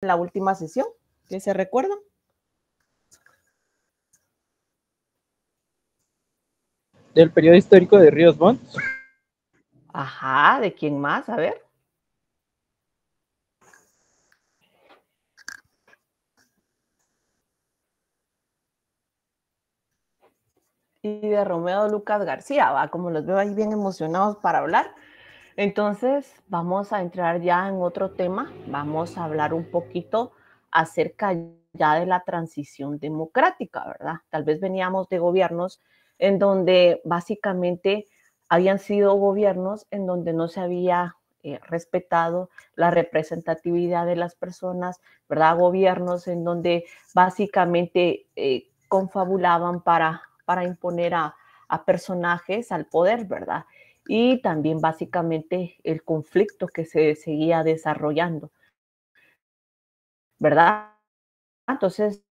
la última sesión, ¿que se recuerdan? Del periodo histórico de Ríos Montt. Ajá, ¿de quién más? A ver. Y de Romeo Lucas García, va, como los veo ahí bien emocionados para hablar. Entonces, vamos a entrar ya en otro tema. Vamos a hablar un poquito acerca ya de la transición democrática, ¿verdad? Tal vez veníamos de gobiernos en donde básicamente habían sido gobiernos en donde no se había respetado la representatividad de las personas, ¿verdad? Gobiernos en donde básicamente confabulaban para imponer a personajes al poder, ¿verdad? Y también básicamente el conflicto que se seguía desarrollando, ¿verdad? Entonces,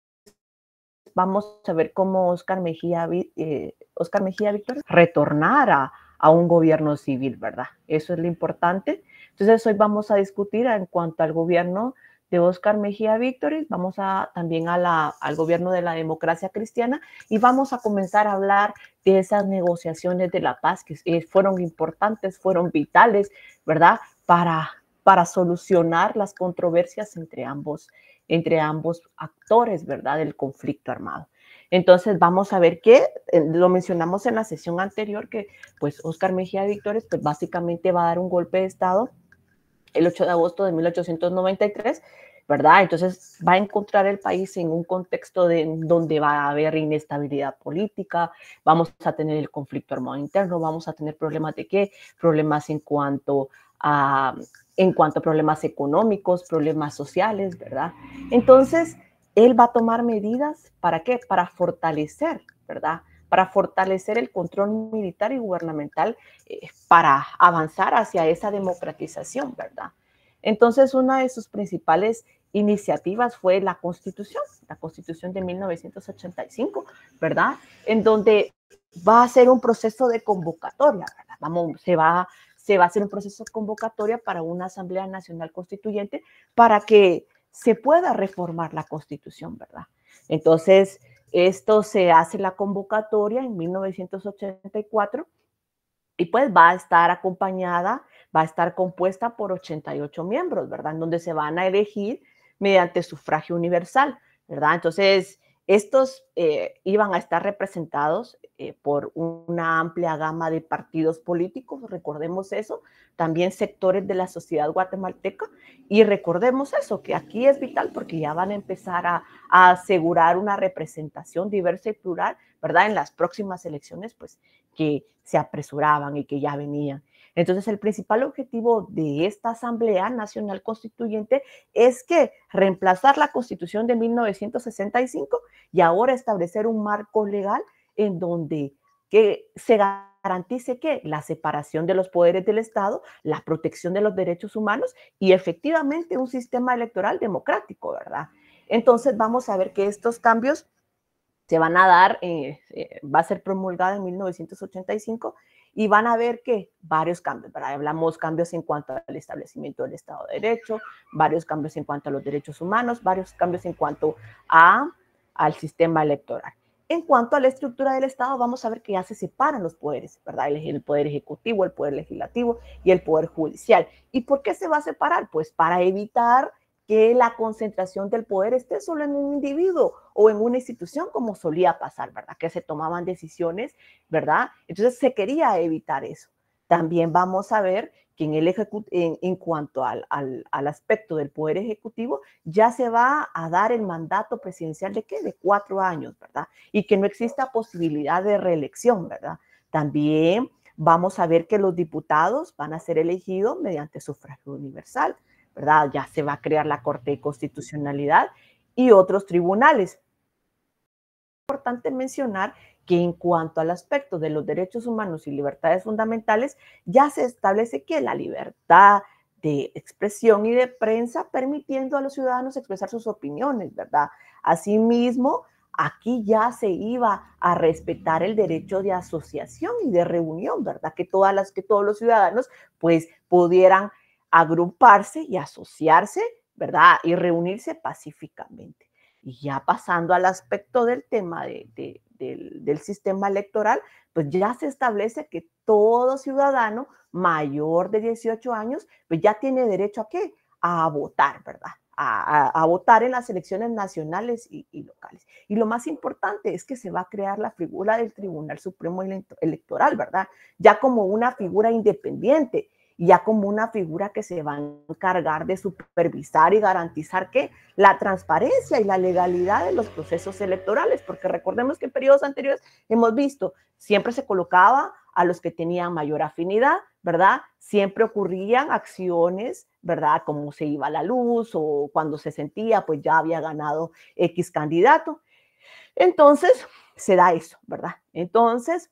vamos a ver cómo Óscar Mejía Víctor retornara a un gobierno civil, ¿verdad? Eso es lo importante. Entonces, hoy vamos a discutir en cuanto al gobierno de Óscar Mejía Víctor, vamos a también al gobierno de la democracia cristiana y vamos a comenzar a hablar de esas negociaciones de la paz que fueron importantes, fueron vitales, ¿verdad? Para solucionar las controversias entre ambos actores, ¿verdad? Del conflicto armado. Entonces vamos a ver que lo mencionamos en la sesión anterior que pues Óscar Mejía Víctor pues básicamente va a dar un golpe de estado el 8 de agosto de 1893, ¿verdad? Entonces va a encontrar el país en un contexto donde va a haber inestabilidad política, vamos a tener el conflicto armado interno, vamos a tener problemas de qué, problemas en cuanto a problemas económicos, problemas sociales, ¿verdad? Entonces, él va a tomar medidas, ¿para qué? Para fortalecer, ¿verdad? Para fortalecer el control militar y gubernamental para avanzar hacia esa democratización, ¿verdad? Entonces, una de sus principales iniciativas fue la Constitución de 1985, ¿verdad? En donde va a ser un proceso de convocatoria, ¿verdad? Se va a hacer un proceso de convocatoria para una Asamblea Nacional Constituyente para que se pueda reformar la Constitución, ¿verdad? Entonces, esto se hace la convocatoria en 1984 y pues va a estar compuesta por 88 miembros, ¿verdad? En donde se van a elegir mediante sufragio universal, ¿verdad? Entonces, estos iban a estar representados por una amplia gama de partidos políticos, recordemos eso, también sectores de la sociedad guatemalteca, y recordemos eso, que aquí es vital porque ya van a empezar a asegurar una representación diversa y plural, ¿verdad? En las próximas elecciones, pues, que se apresuraban y que ya venían. Entonces, el principal objetivo de esta Asamblea Nacional Constituyente es que reemplazar la Constitución de 1965 y ahora establecer un marco legal en donde que se garantice que la separación de los poderes del Estado, la protección de los derechos humanos y efectivamente un sistema electoral democrático, ¿verdad? Entonces vamos a ver que estos cambios se van a dar, va a ser promulgada en 1985 y van a ver que varios cambios, ¿verdad? Hablamos cambios en cuanto al establecimiento del Estado de Derecho, varios cambios en cuanto a los derechos humanos, varios cambios en cuanto al sistema electoral. En cuanto a la estructura del Estado, vamos a ver que ya se separan los poderes, ¿verdad? El poder ejecutivo, el poder legislativo y el poder judicial. ¿Y por qué se va a separar? Pues para evitar que la concentración del poder esté solo en un individuo o en una institución como solía pasar, ¿verdad? Que se tomaban decisiones, ¿verdad? Entonces se quería evitar eso. También vamos a ver que en cuanto al aspecto del poder ejecutivo, ya se va a dar el mandato presidencial de ¿qué? De 4 años, ¿verdad? Y que no exista posibilidad de reelección, ¿verdad? También vamos a ver que los diputados van a ser elegidos mediante sufragio universal, ¿verdad? Ya se va a crear la Corte de Constitucionalidad y otros tribunales. Es importante mencionar que en cuanto al aspecto de los derechos humanos y libertades fundamentales, ya se establece que la libertad de expresión y de prensa permitiendo a los ciudadanos expresar sus opiniones, ¿verdad? Asimismo, aquí ya se iba a respetar el derecho de asociación y de reunión, ¿verdad? Que todos los ciudadanos pues pudieran agruparse y asociarse ¿verdad? Y reunirse pacíficamente. Y ya pasando al aspecto del tema del sistema electoral, pues ya se establece que todo ciudadano mayor de 18 años, pues ya tiene derecho a ¿qué? A votar, ¿verdad? A votar en las elecciones nacionales y locales. Y lo más importante es que se va a crear la figura del Tribunal Supremo Electoral, ¿verdad? Ya como una figura independiente, ya como una figura que se va a encargar de supervisar y garantizar que la transparencia y la legalidad de los procesos electorales, porque recordemos que en periodos anteriores hemos visto, siempre se colocaba a los que tenían mayor afinidad, ¿verdad? Siempre ocurrían acciones, ¿verdad? Como se iba la luz o cuando se sentía, pues ya había ganado X candidato. Entonces, se da eso, ¿verdad? Entonces,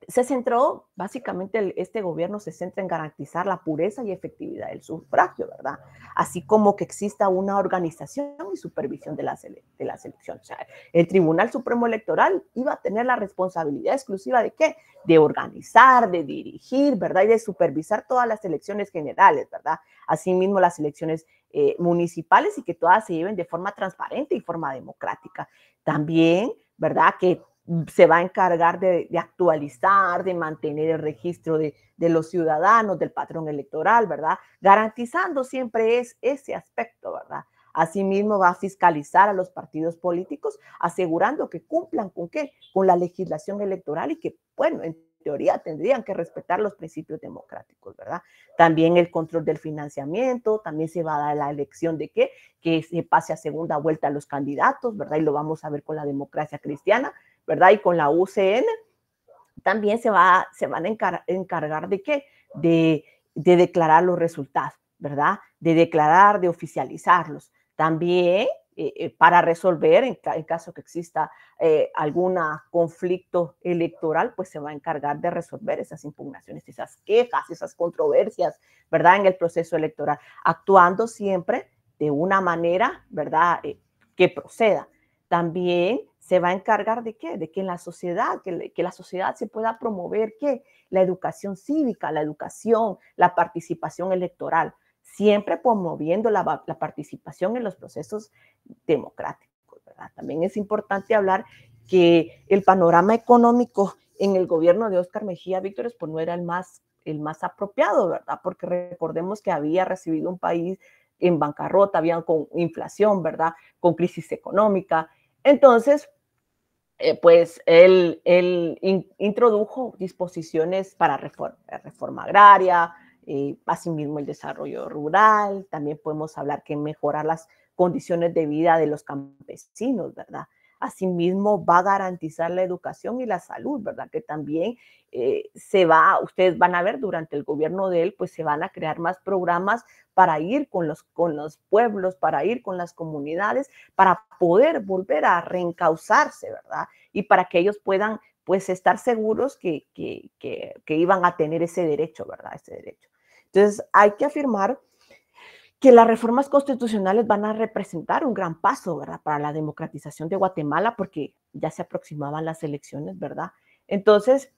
se centró, básicamente este gobierno se centra en garantizar la pureza y efectividad del sufragio, ¿verdad? Así como que exista una organización y supervisión de las elecciones. O sea, el Tribunal Supremo Electoral iba a tener la responsabilidad exclusiva de ¿qué? De organizar, de dirigir, ¿verdad? Y de supervisar todas las elecciones generales, ¿verdad? Asimismo las elecciones municipales y que todas se lleven de forma transparente y forma democrática. También, ¿verdad? Que se va a encargar de actualizar, de mantener el registro de los ciudadanos, del patrón electoral, ¿verdad? Garantizando siempre ese aspecto, ¿verdad? Asimismo, va a fiscalizar a los partidos políticos, asegurando que cumplan con ¿qué? Con la legislación electoral y que, bueno, en teoría tendrían que respetar los principios democráticos, ¿verdad? También el control del financiamiento, también se va a dar la elección de ¿qué? Que se pase a segunda vuelta a los candidatos, ¿verdad? Y lo vamos a ver con la democracia cristiana, ¿verdad? Y con la UCN también se van a encargar de ¿qué? De declarar los resultados, ¿verdad? De declarar, de oficializarlos. También para resolver, en caso que exista algún conflicto electoral, pues se va a encargar de resolver esas impugnaciones, esas quejas, esas controversias, ¿verdad? En el proceso electoral, actuando siempre de una manera, ¿verdad? Que proceda. También se va a encargar de qué? De que en la sociedad, que la sociedad se pueda promover qué? La educación cívica, la educación, la participación electoral, siempre promoviendo la participación en los procesos democráticos, ¿verdad? También es importante hablar que el panorama económico en el gobierno de Óscar Mejía Víctor pues no era el más apropiado, ¿verdad? Porque recordemos que había recibido un país en bancarrota, había con inflación, ¿verdad? Con crisis económica. Entonces, pues él introdujo disposiciones para reforma agraria, asimismo el desarrollo rural, también podemos hablar que mejorar las condiciones de vida de los campesinos, ¿verdad? Asimismo va a garantizar la educación y la salud, ¿verdad? Que también ustedes van a ver durante el gobierno de él, pues se van a crear más programas para ir con los pueblos, para ir con las comunidades, para poder volver a reencauzarse, ¿verdad? Y para que ellos puedan, pues, estar seguros que iban a tener ese derecho, ¿verdad? Ese derecho. Entonces, hay que afirmar que las reformas constitucionales van a representar un gran paso, ¿verdad? Para la democratización de Guatemala, porque ya se aproximaban las elecciones, ¿verdad? Entonces,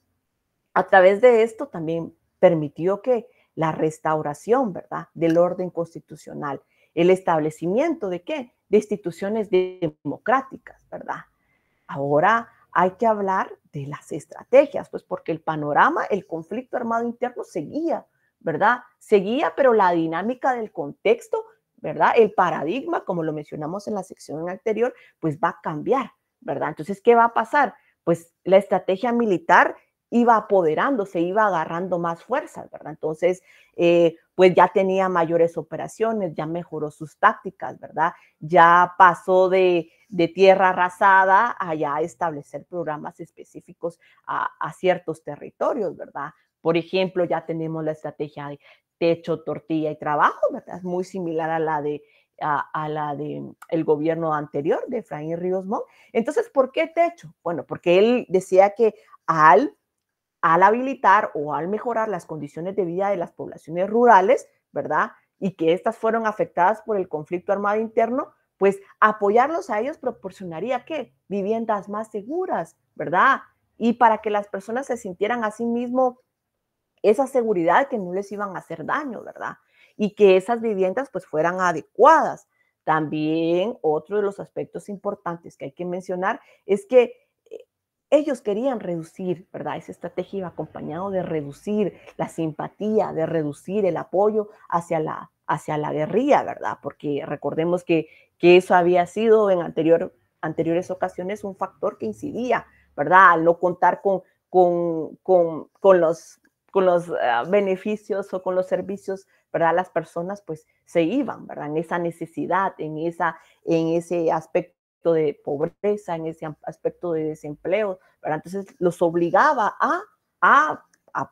a través de esto también permitió que la restauración, ¿verdad? Del orden constitucional, el establecimiento de ¿qué? De instituciones democráticas, ¿verdad? Ahora hay que hablar de las estrategias, pues porque el panorama, el conflicto armado interno seguía, ¿verdad? Seguía, pero la dinámica del contexto, ¿verdad? El paradigma, como lo mencionamos en la sección anterior, pues va a cambiar, ¿verdad? Entonces, ¿qué va a pasar? Pues la estrategia militar iba apoderándose, iba agarrando más fuerzas, ¿verdad? Entonces, pues ya tenía mayores operaciones, ya mejoró sus tácticas, ¿verdad? Ya pasó de tierra arrasada a ya establecer programas específicos a ciertos territorios, ¿verdad? Por ejemplo, ya tenemos la estrategia de techo, tortilla y trabajo, ¿verdad? Es muy similar a la de el gobierno anterior de Efraín Ríos Montt. Entonces, ¿por qué techo? Bueno, porque él decía que al habilitar o al mejorar las condiciones de vida de las poblaciones rurales, ¿verdad? Y que estas fueron afectadas por el conflicto armado interno, pues apoyarlos a ellos proporcionaría ¿qué? Viviendas más seguras, ¿verdad? Y para que las personas se sintieran a sí mismo esa seguridad que no les iban a hacer daño, ¿verdad? y que esas viviendas pues fueran adecuadas. También otro de los aspectos importantes que hay que mencionar es que ellos querían reducir, ¿verdad? Esa estrategia iba acompañado de reducir la simpatía, de reducir el apoyo hacia la guerrilla, ¿verdad? Porque recordemos que eso había sido en anteriores ocasiones un factor que incidía, ¿verdad? Al no contar con los beneficios o con los servicios, ¿verdad? Las personas pues se iban, ¿verdad? En esa necesidad, en ese aspecto de pobreza, en ese aspecto de desempleo, ¿verdad? Entonces los obligaba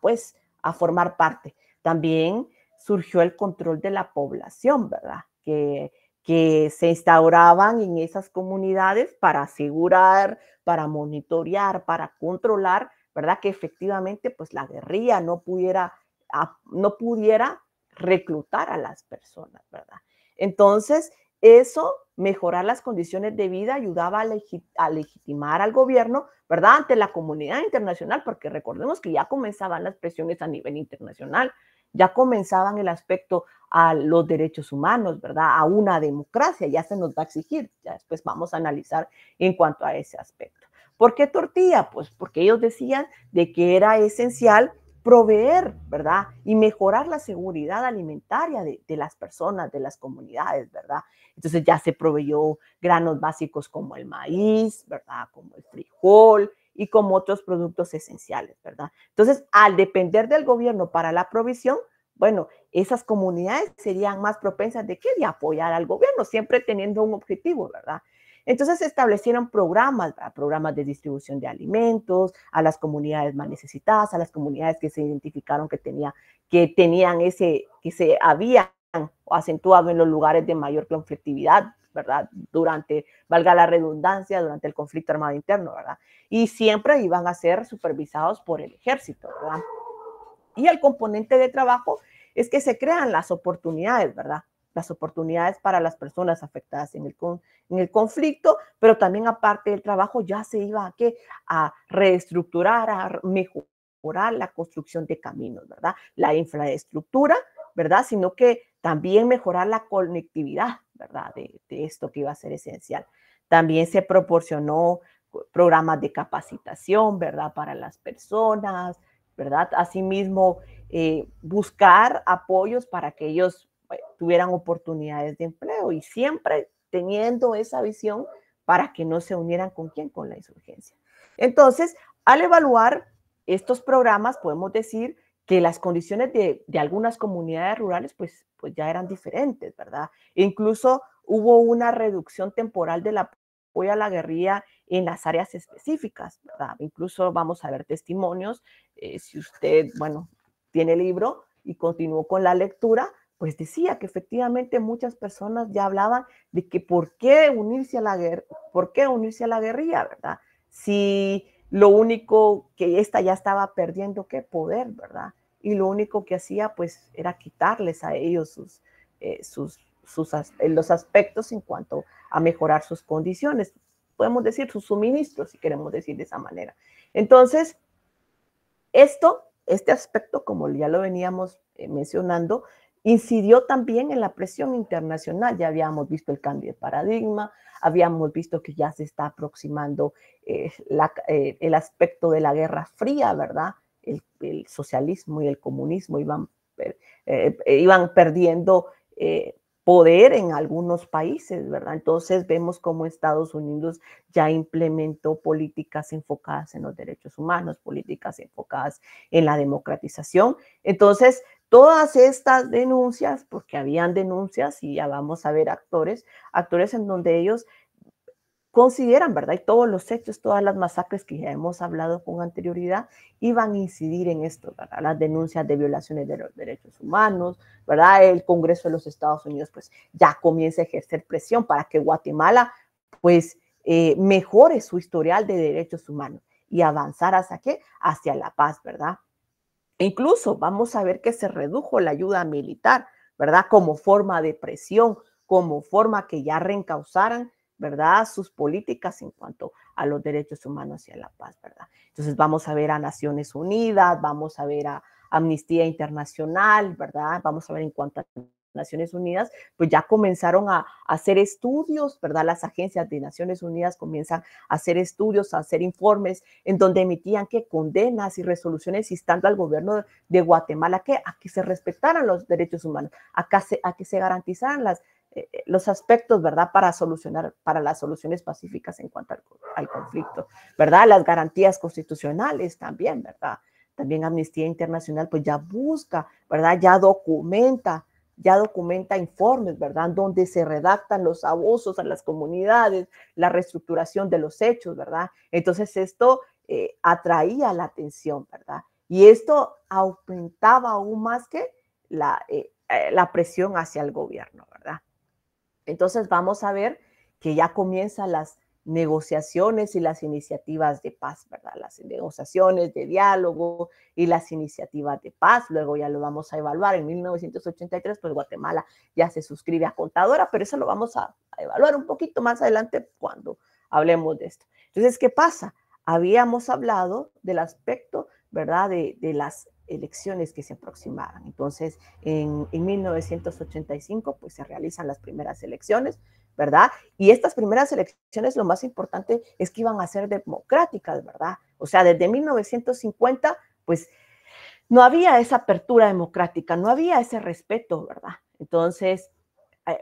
pues, a formar parte. También surgió el control de la población, ¿verdad? Que se instauraban en esas comunidades para asegurar, para monitorear, para controlar, ¿verdad? Que efectivamente pues la guerrilla no pudiera reclutar a las personas, ¿verdad? Entonces, eso, mejorar las condiciones de vida, ayudaba a legitimar al gobierno, ¿verdad? Ante la comunidad internacional, porque recordemos que ya comenzaban las presiones a nivel internacional, ya comenzaban el aspecto a los derechos humanos, ¿verdad? A una democracia, ya se nos va a exigir, ya después vamos a analizar en cuanto a ese aspecto. ¿Por qué tortilla? Pues porque ellos decían de que era esencial proveer, ¿verdad? Y mejorar la seguridad alimentaria de las personas, de las comunidades, ¿verdad? Entonces ya se proveyó granos básicos como el maíz, ¿verdad? Como el frijol y como otros productos esenciales, ¿verdad? Entonces, al depender del gobierno para la provisión, bueno, esas comunidades serían más propensas de qué? De apoyar al gobierno, siempre teniendo un objetivo, ¿verdad? Entonces se establecieron programas, ¿verdad? Programas de distribución de alimentos a las comunidades más necesitadas, a las comunidades que se identificaron que tenían que se habían acentuado en los lugares de mayor conflictividad, ¿verdad? Durante, valga la redundancia, durante el conflicto armado interno, ¿verdad? Y siempre iban a ser supervisados por el ejército, ¿verdad? Y el componente de trabajo es que se crean las oportunidades, ¿verdad? Las oportunidades para las personas afectadas en el conflicto, pero también aparte del trabajo ya se iba a reestructurar, a mejorar la construcción de caminos, ¿verdad? La infraestructura, ¿verdad? Sino que también mejorar la conectividad, ¿verdad? De esto que iba a ser esencial. También se proporcionó programas de capacitación, ¿verdad? Para las personas, ¿verdad? Asimismo, buscar apoyos para que ellos tuvieran oportunidades de empleo y siempre teniendo esa visión para que no se unieran con quién, con la insurgencia. Entonces, al evaluar estos programas, podemos decir que las condiciones de algunas comunidades rurales pues ya eran diferentes, ¿verdad? E incluso hubo una reducción temporal del apoyo a la guerrilla en las áreas específicas, ¿verdad? Incluso vamos a ver testimonios, si usted, bueno, tiene el libro y continuó con la lectura, pues decía que efectivamente muchas personas ya hablaban de que por qué unirse a la guerrilla, ¿verdad? Si lo único que esta ya estaba perdiendo, qué poder, ¿verdad? Y lo único que hacía, pues, era quitarles a ellos los aspectos en cuanto a mejorar sus condiciones. Podemos decir sus suministros, si queremos decir de esa manera. Entonces, este aspecto, como ya lo veníamos mencionando, incidió también en la presión internacional. Ya habíamos visto el cambio de paradigma, habíamos visto que ya se está aproximando el aspecto de la Guerra Fría, ¿verdad? El socialismo y el comunismo iban perdiendo poder en algunos países, ¿verdad? Entonces vemos cómo Estados Unidos ya implementó políticas enfocadas en los derechos humanos, políticas enfocadas en la democratización. Entonces, todas estas denuncias, porque habían denuncias y ya vamos a ver actores en donde ellos consideran, ¿verdad? Y todos los hechos, todas las masacres que ya hemos hablado con anterioridad, iban a incidir en esto, ¿verdad? Las denuncias de violaciones de los derechos humanos, ¿verdad? El Congreso de los Estados Unidos, pues, ya comienza a ejercer presión para que Guatemala, pues, mejore su historial de derechos humanos y avanzar hacia qué? Hacia la paz, ¿verdad? E incluso vamos a ver que se redujo la ayuda militar, ¿verdad? Como forma de presión, como forma que ya reencauzaran, ¿verdad? Sus políticas en cuanto a los derechos humanos y a la paz, ¿verdad? Entonces vamos a ver a Naciones Unidas, vamos a ver Amnistía Internacional, ¿verdad? Vamos a ver en cuanto a Naciones Unidas, pues ya comenzaron a hacer estudios, ¿verdad? Las agencias de Naciones Unidas comienzan a hacer estudios, a hacer informes en donde emitían que condenas y resoluciones instando al gobierno de Guatemala a que se respetaran los derechos humanos, a que se garantizaran los aspectos, ¿verdad? Para las soluciones pacíficas en cuanto al conflicto, ¿verdad? Las garantías constitucionales también, ¿verdad? También Amnistía Internacional, pues ya busca, ¿verdad? Ya documenta informes, ¿verdad? Donde se redactan los abusos a las comunidades, la reestructuración de los hechos, ¿verdad? Entonces esto atraía la atención, ¿verdad? Y esto aumentaba aún más que la presión hacia el gobierno, ¿verdad? Entonces vamos a ver que ya comienzan las negociaciones y las iniciativas de paz, ¿verdad? Las negociaciones de diálogo y las iniciativas de paz. Luego ya lo vamos a evaluar. En 1983, pues Guatemala ya se suscribe a Contadora, pero eso lo vamos a evaluar un poquito más adelante cuando hablemos de esto. Entonces, ¿qué pasa? Habíamos hablado del aspecto, ¿verdad? De las elecciones que se aproximaban. Entonces, en 1985, pues se realizan las primeras elecciones, ¿verdad? Y estas primeras elecciones, lo más importante es que iban a ser democráticas, ¿verdad? O sea, desde 1950, pues no había esa apertura democrática, no había ese respeto, ¿verdad? Entonces,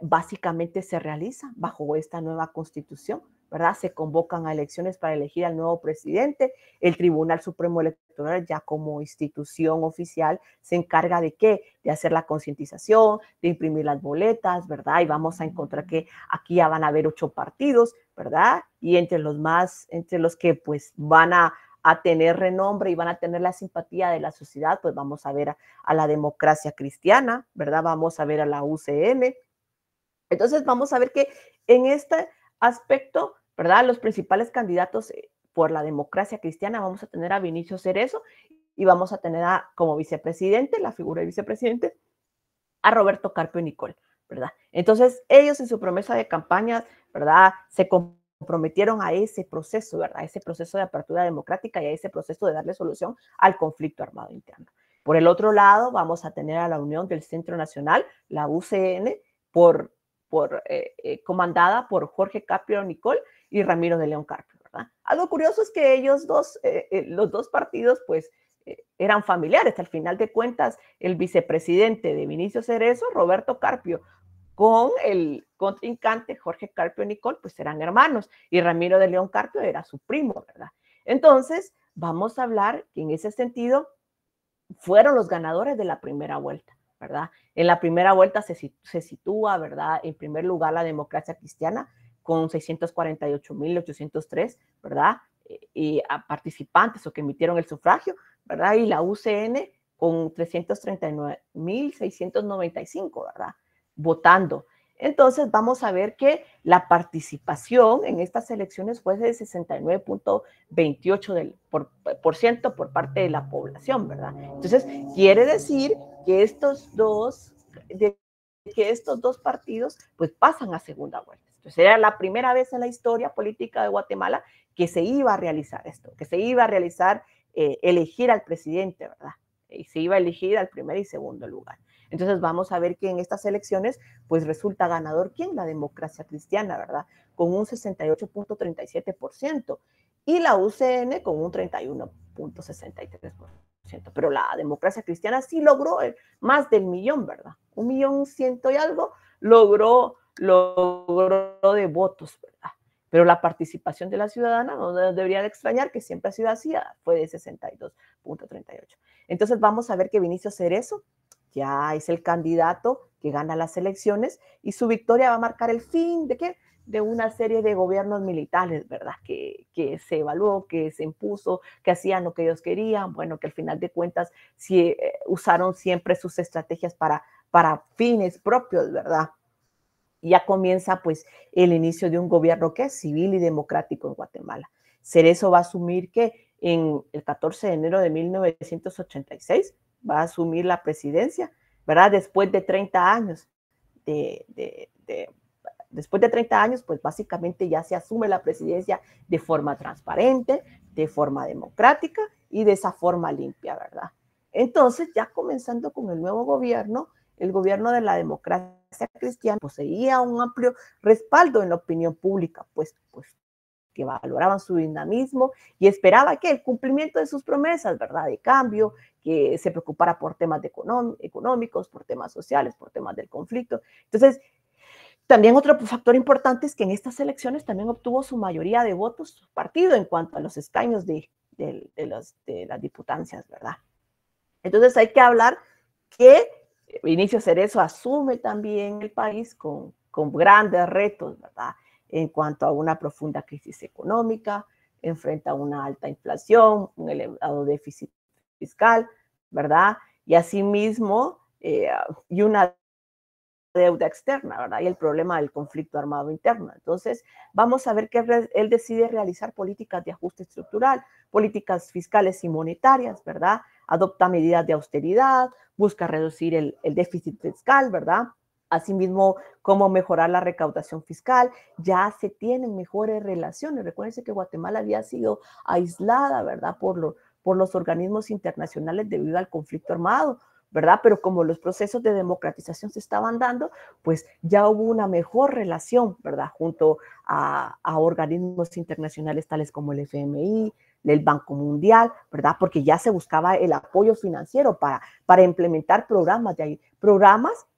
básicamente se realiza bajo esta nueva constitución, ¿verdad? Se convocan a elecciones para elegir al nuevo presidente. El Tribunal Supremo Electoral, ya como institución oficial, se encarga de qué? De hacer la concientización, de imprimir las boletas, ¿verdad? Y vamos a encontrar que aquí ya van a haber 8 partidos, ¿verdad? Y entre los que pues van a tener renombre y van a tener la simpatía de la sociedad, pues vamos a ver a la Democracia Cristiana, ¿verdad? Vamos a ver a la UCN. Entonces vamos a ver que en este aspecto, ¿verdad? Los principales candidatos por la Democracia Cristiana, vamos a tener a Vinicio Cerezo y vamos a tener como vicepresidente, la figura de vicepresidente, a Roberto Carpio Nicol, ¿verdad? Entonces ellos en su promesa de campaña, ¿verdad? Se comprometieron a ese proceso, ¿verdad? A ese proceso de apertura democrática y a ese proceso de darle solución al conflicto armado interno. Por el otro lado, vamos a tener a la Unión del Centro Nacional, la UCN, comandada por Jorge Carpio Nicol y Ramiro de León Carpio, ¿verdad? Algo curioso es que ellos dos, los dos partidos, pues, eran familiares. Al final de cuentas, el vicepresidente de Vinicio Cerezo, Roberto Carpio, con el contrincante Jorge Carpio Nicol, pues eran hermanos, y Ramiro de León Carpio era su primo, ¿verdad? Entonces, vamos a hablar que en ese sentido fueron los ganadores de la primera vuelta, ¿verdad? En la primera vuelta se sitúa, ¿verdad? En primer lugar la Democracia Cristiana con 648.803, ¿verdad? Y a participantes o que emitieron el sufragio, ¿verdad? Y la UCN con 339.695, ¿verdad? Votando. Entonces vamos a ver que la participación en estas elecciones fue de 69.28% por parte de la población, ¿verdad? Entonces quiere decir que estos dos partidos pues pasan a segunda vuelta. Entonces era la primera vez en la historia política de Guatemala que se iba a realizar esto, que se iba a realizar elegir al presidente, ¿verdad? Y se iba a elegir al primer y segundo lugar. Entonces vamos a ver que en estas elecciones pues resulta ganador ¿quién? La Democracia Cristiana, ¿verdad? Con un 68.37% y la UCN con un 31.63%. Pero la Democracia Cristiana sí logró más del millón, ¿verdad? 1.100.000 y algo logró de votos, ¿verdad? Pero la participación de la ciudadana no debería de extrañar que siempre ha sido así, fue de 62.38. Entonces vamos a ver que Vinicio Cerezo ya es el candidato que gana las elecciones y su victoria va a marcar el fin de ¿qué? De una serie de gobiernos militares, ¿verdad? Que se evaluó, que se impuso, que hacían lo que ellos querían, bueno, que al final de cuentas sí, usaron siempre sus estrategias para fines propios, ¿verdad? Y ya comienza pues el inicio de un gobierno que es civil y democrático en Guatemala. Cerezo va a asumir que en el 14 de enero de 1986 va a asumir la presidencia, ¿verdad? Después de 30 años después de 30 años, pues básicamente ya se asume la presidencia de forma transparente, de forma democrática y de esa forma limpia, ¿verdad? Entonces, ya comenzando con el nuevo gobierno, el gobierno de la democracia cristiana poseía un amplio respaldo en la opinión pública, pues que valoraban su dinamismo y esperaba que el cumplimiento de sus promesas, ¿verdad? De cambio, que se preocupara por temas económicos, por temas sociales, por temas del conflicto. Entonces, también otro factor importante es que en estas elecciones también obtuvo su mayoría de votos su partido en cuanto a los escaños de las diputancias, ¿verdad? Entonces hay que hablar que Vinicio Cerezo asume también el país con grandes retos, ¿verdad? En cuanto a una profunda crisis económica, enfrenta una alta inflación, un elevado déficit fiscal, ¿verdad? Y asimismo, y una deuda externa, ¿verdad? Y el problema del conflicto armado interno. Entonces, vamos a ver que él decide realizar políticas de ajuste estructural, políticas fiscales y monetarias, ¿verdad? Adopta medidas de austeridad, busca reducir el déficit fiscal, ¿verdad? Asimismo, cómo mejorar la recaudación fiscal. Ya se tienen mejores relaciones. Recuérdense que Guatemala había sido aislada, ¿verdad? Por los organismos internacionales debido al conflicto armado, ¿verdad? Pero como los procesos de democratización se estaban dando, pues ya hubo una mejor relación, ¿verdad? Junto a organismos internacionales tales como el FMI, el Banco Mundial, ¿verdad? Porque ya se buscaba el apoyo financiero para implementar programas,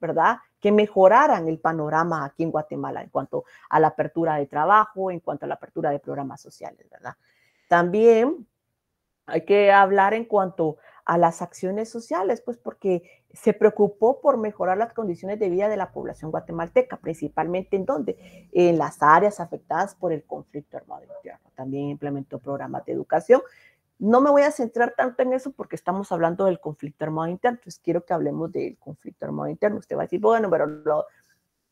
¿verdad? Que mejoraran el panorama aquí en Guatemala en cuanto a la apertura de trabajo, en cuanto a la apertura de programas sociales, ¿verdad? También hay que hablar en cuanto a las acciones sociales, pues porque se preocupó por mejorar las condiciones de vida de la población guatemalteca, principalmente en donde, en las áreas afectadas por el conflicto armado interno. También implementó programas de educación. No me voy a centrar tanto en eso porque estamos hablando del conflicto armado interno, entonces quiero que hablemos del conflicto armado interno. Usted va a decir, bueno, pero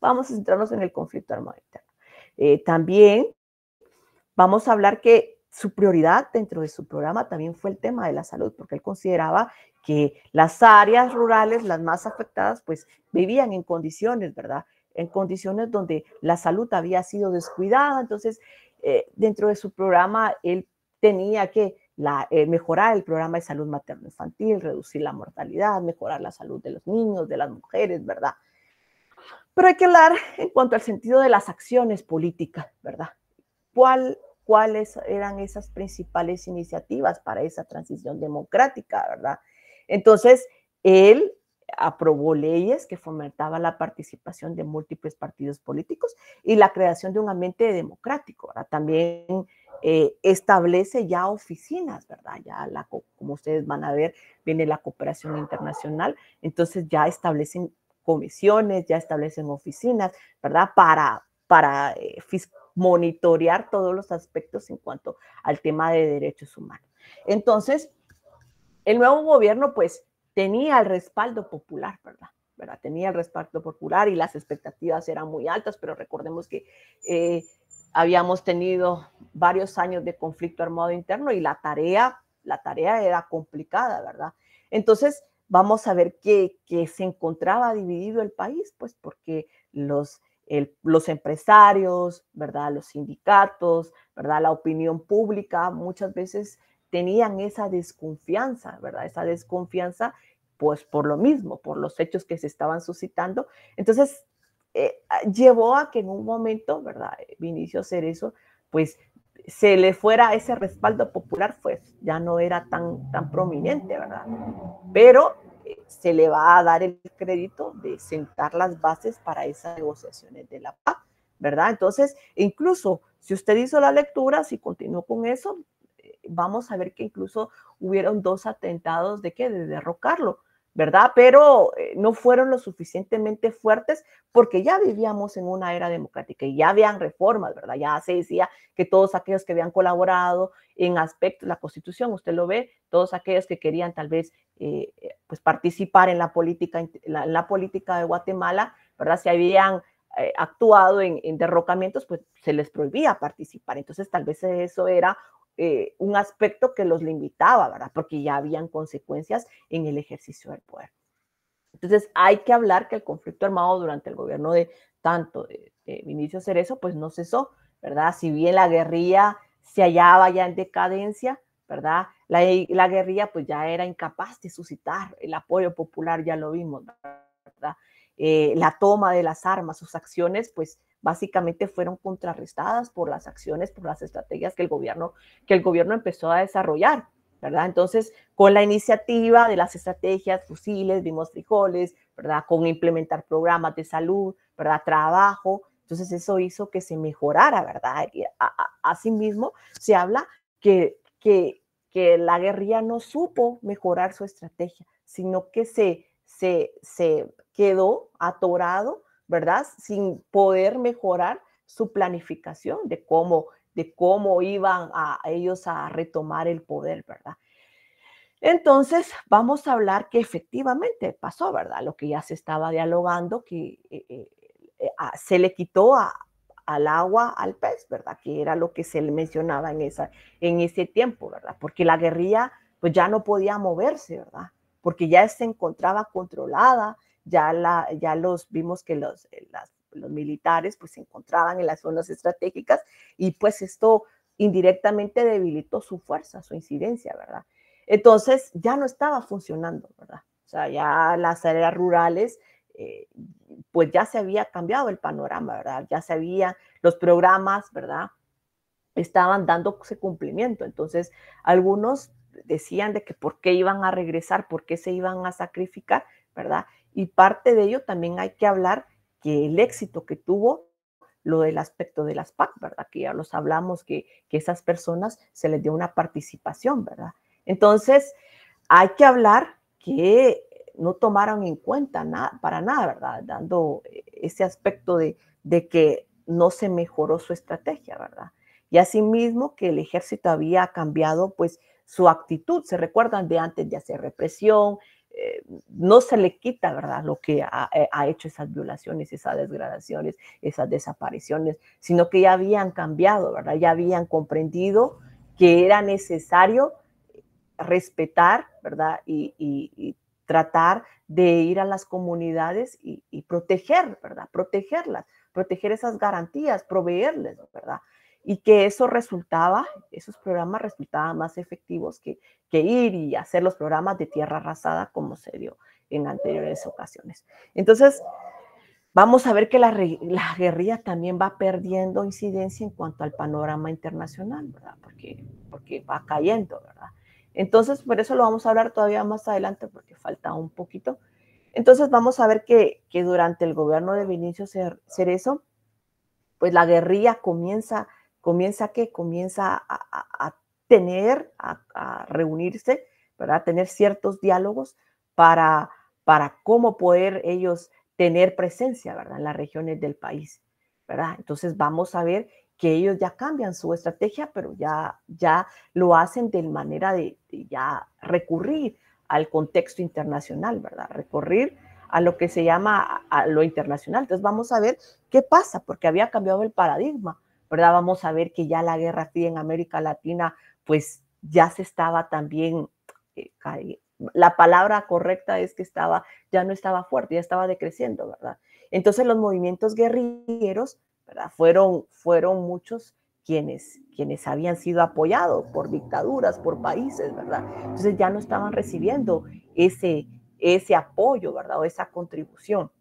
vamos a centrarnos en el conflicto armado interno. También vamos a hablar que su prioridad dentro de su programa también fue el tema de la salud, porque él consideraba que las áreas rurales, las más afectadas, pues vivían en condiciones, ¿verdad? En condiciones donde la salud había sido descuidada. Entonces, dentro de su programa, él tenía que mejorar el programa de salud materno-infantil, reducir la mortalidad, mejorar la salud de los niños, de las mujeres, ¿verdad? Pero hay que hablar en cuanto al sentido de las acciones políticas, ¿verdad? ¿Cuáles eran esas principales iniciativas para esa transición democrática, verdad? Entonces, él aprobó leyes que fomentaban la participación de múltiples partidos políticos y la creación de un ambiente democrático, ¿verdad? También establece ya oficinas, ¿verdad? Ya como ustedes van a ver, viene la cooperación internacional, entonces ya establecen comisiones, ya establecen oficinas, ¿verdad? Para monitorear todos los aspectos en cuanto al tema de derechos humanos. Entonces, el nuevo gobierno pues tenía el respaldo popular, ¿verdad? Tenía el respaldo popular y las expectativas eran muy altas, pero recordemos que habíamos tenido varios años de conflicto armado interno y la tarea era complicada, ¿verdad? Entonces, vamos a ver que se encontraba dividido el país, pues porque los empresarios, ¿verdad? Los sindicatos, ¿verdad? La opinión pública muchas veces tenían esa desconfianza, ¿verdad? Esa desconfianza, pues por lo mismo, por los hechos que se estaban suscitando. Entonces, llevó a que en un momento, ¿verdad? Vinicio Cerezo, pues se le fuera ese respaldo popular, pues ya no era tan prominente, ¿verdad? Pero se le va a dar el crédito de sentar las bases para esas negociaciones de la paz, ¿verdad? Entonces, incluso si usted hizo la lectura, si continuó con eso, vamos a ver que incluso hubieron 2 atentados de derrocarlo, ¿verdad? Pero no fueron lo suficientemente fuertes porque ya vivíamos en una era democrática y ya habían reformas, ¿verdad? Ya se decía que todos aquellos que habían colaborado en aspectos, la Constitución, usted lo ve, todos aquellos que querían tal vez pues participar en la política de Guatemala, ¿verdad? Si habían actuado en derrocamientos, pues se les prohibía participar. Entonces tal vez eso era un aspecto que los limitaba, ¿verdad? Porque ya habían consecuencias en el ejercicio del poder. Entonces, hay que hablar que el conflicto armado durante el gobierno de Vinicio Cerezo, pues no cesó, ¿verdad? Si bien la guerrilla se hallaba ya en decadencia, ¿verdad? La guerrilla pues ya era incapaz de suscitar el apoyo popular, ya lo vimos, ¿verdad? La toma de las armas, sus acciones, pues básicamente fueron contrarrestadas por las acciones, por las estrategias que el gobierno empezó a desarrollar, ¿verdad? Entonces, con la iniciativa de las estrategias, fusiles, vimos frijoles, ¿verdad? Con implementar programas de salud, ¿verdad? Trabajo. Entonces, eso hizo que se mejorara, ¿verdad? Asimismo, se habla que la guerrilla no supo mejorar su estrategia, sino que se quedó atorado, ¿verdad? Sin poder mejorar su planificación de cómo iban a ellos a retomar el poder, ¿verdad? Entonces, vamos a hablar que efectivamente pasó, ¿verdad? Lo que ya se estaba dialogando, que se le quitó al agua al pez, ¿verdad? Que era lo que se le mencionaba en ese tiempo, ¿verdad? Porque la guerrilla pues ya no podía moverse, ¿verdad? Porque ya se encontraba controlada, ya los vimos que los militares pues se encontraban en las zonas estratégicas y pues esto indirectamente debilitó su fuerza, su incidencia, ¿verdad? Entonces ya no estaba funcionando, ¿verdad? O sea, ya las áreas rurales, pues ya se había cambiado el panorama, ¿verdad? Ya se había, los programas, ¿verdad? Estaban dándose cumplimiento. Entonces, algunos decían de que por qué iban a regresar, por qué se iban a sacrificar, ¿verdad? Y parte de ello también hay que hablar que el éxito que tuvo lo del aspecto de las PAC, ¿verdad? Que ya los hablamos, que esas personas se les dio una participación, ¿verdad? Entonces, hay que hablar que no tomaron en cuenta para nada, ¿verdad? Dando ese aspecto de que no se mejoró su estrategia, ¿verdad? Y asimismo que el ejército había cambiado pues su actitud, se recuerdan de antes de hacer represión, no se le quita, ¿verdad? Lo que ha hecho esas violaciones, esas degradaciones, esas desapariciones, sino que ya habían cambiado, ¿verdad? Ya habían comprendido que era necesario respetar, ¿verdad? Y tratar de ir a las comunidades y proteger, ¿verdad? Protegerlas, proteger esas garantías, proveerles, ¿verdad? Y que eso resultaba, esos programas resultaban más efectivos que ir y hacer los programas de tierra arrasada como se dio en anteriores ocasiones. Entonces, vamos a ver que la guerrilla también va perdiendo incidencia en cuanto al panorama internacional, ¿verdad? Porque va cayendo, ¿verdad? Entonces, por eso lo vamos a hablar todavía más adelante, porque falta un poquito. Entonces, vamos a ver que durante el gobierno de Vinicio Cerezo, pues la guerrilla comienza a tener, a reunirse, ¿verdad? A tener ciertos diálogos para cómo poder ellos tener presencia, ¿verdad? En las regiones del país, ¿verdad? Entonces vamos a ver que ellos ya cambian su estrategia, pero ya lo hacen de manera de ya recurrir al contexto internacional, ¿verdad? Recurrir a lo que se llama a lo internacional. Entonces vamos a ver qué pasa, porque había cambiado el paradigma, ¿verdad? Vamos a ver que ya la Guerra Fría en América Latina, pues ya se estaba también, la palabra correcta es que ya no estaba fuerte, ya estaba decreciendo, ¿verdad? Entonces los movimientos guerrilleros, ¿verdad? Fueron muchos quienes habían sido apoyados por dictaduras, por países, ¿verdad? Entonces ya no estaban recibiendo ese apoyo, ¿verdad? O esa contribución.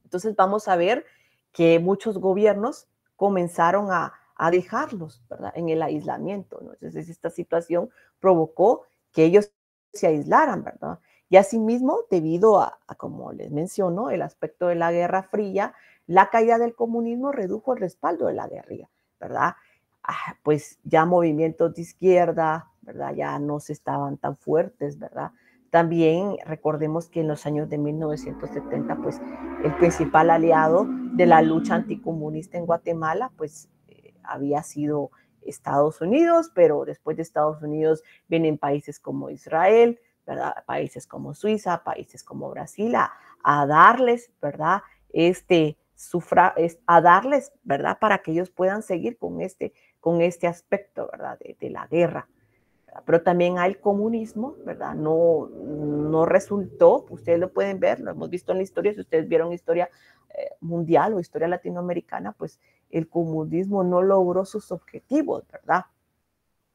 Entonces vamos a ver que muchos gobiernos comenzaron a dejarlos, ¿verdad? En el aislamiento, ¿no? Entonces esta situación provocó que ellos se aislaran, ¿verdad? Y asimismo, debido como les menciono, el aspecto de la Guerra Fría, la caída del comunismo redujo el respaldo de la guerrilla, ¿verdad? Pues ya movimientos de izquierda, ¿verdad? Ya no se estaban tan fuertes, ¿verdad? También recordemos que en los años de 1970, pues el principal aliado de la lucha anticomunista en Guatemala, pues había sido Estados Unidos, pero después de Estados Unidos vienen países como Israel, ¿verdad? Países como Suiza, países como Brasil, a darles, ¿verdad? A darles, ¿verdad? Para que ellos puedan seguir con este aspecto, ¿verdad? De la guerra. Pero también hay el comunismo, ¿verdad? No resultó, ustedes lo pueden ver, lo hemos visto en la historia, si ustedes vieron historia mundial o historia latinoamericana, pues el comunismo no logró sus objetivos, ¿verdad?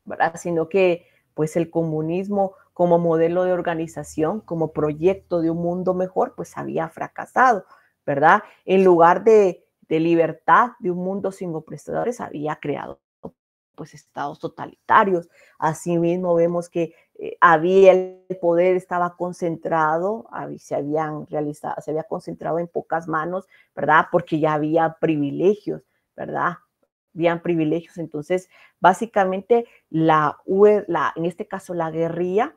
¿Verdad? Sino que pues el comunismo como modelo de organización, como proyecto de un mundo mejor, pues había fracasado, ¿verdad? En lugar de libertad, de un mundo sin opresores, había creado pues estados totalitarios. Asimismo vemos que había el poder, estaba concentrado, se había concentrado en pocas manos, ¿verdad? Porque ya había privilegios, ¿verdad? Habían privilegios. Entonces, básicamente, en este caso la guerrilla,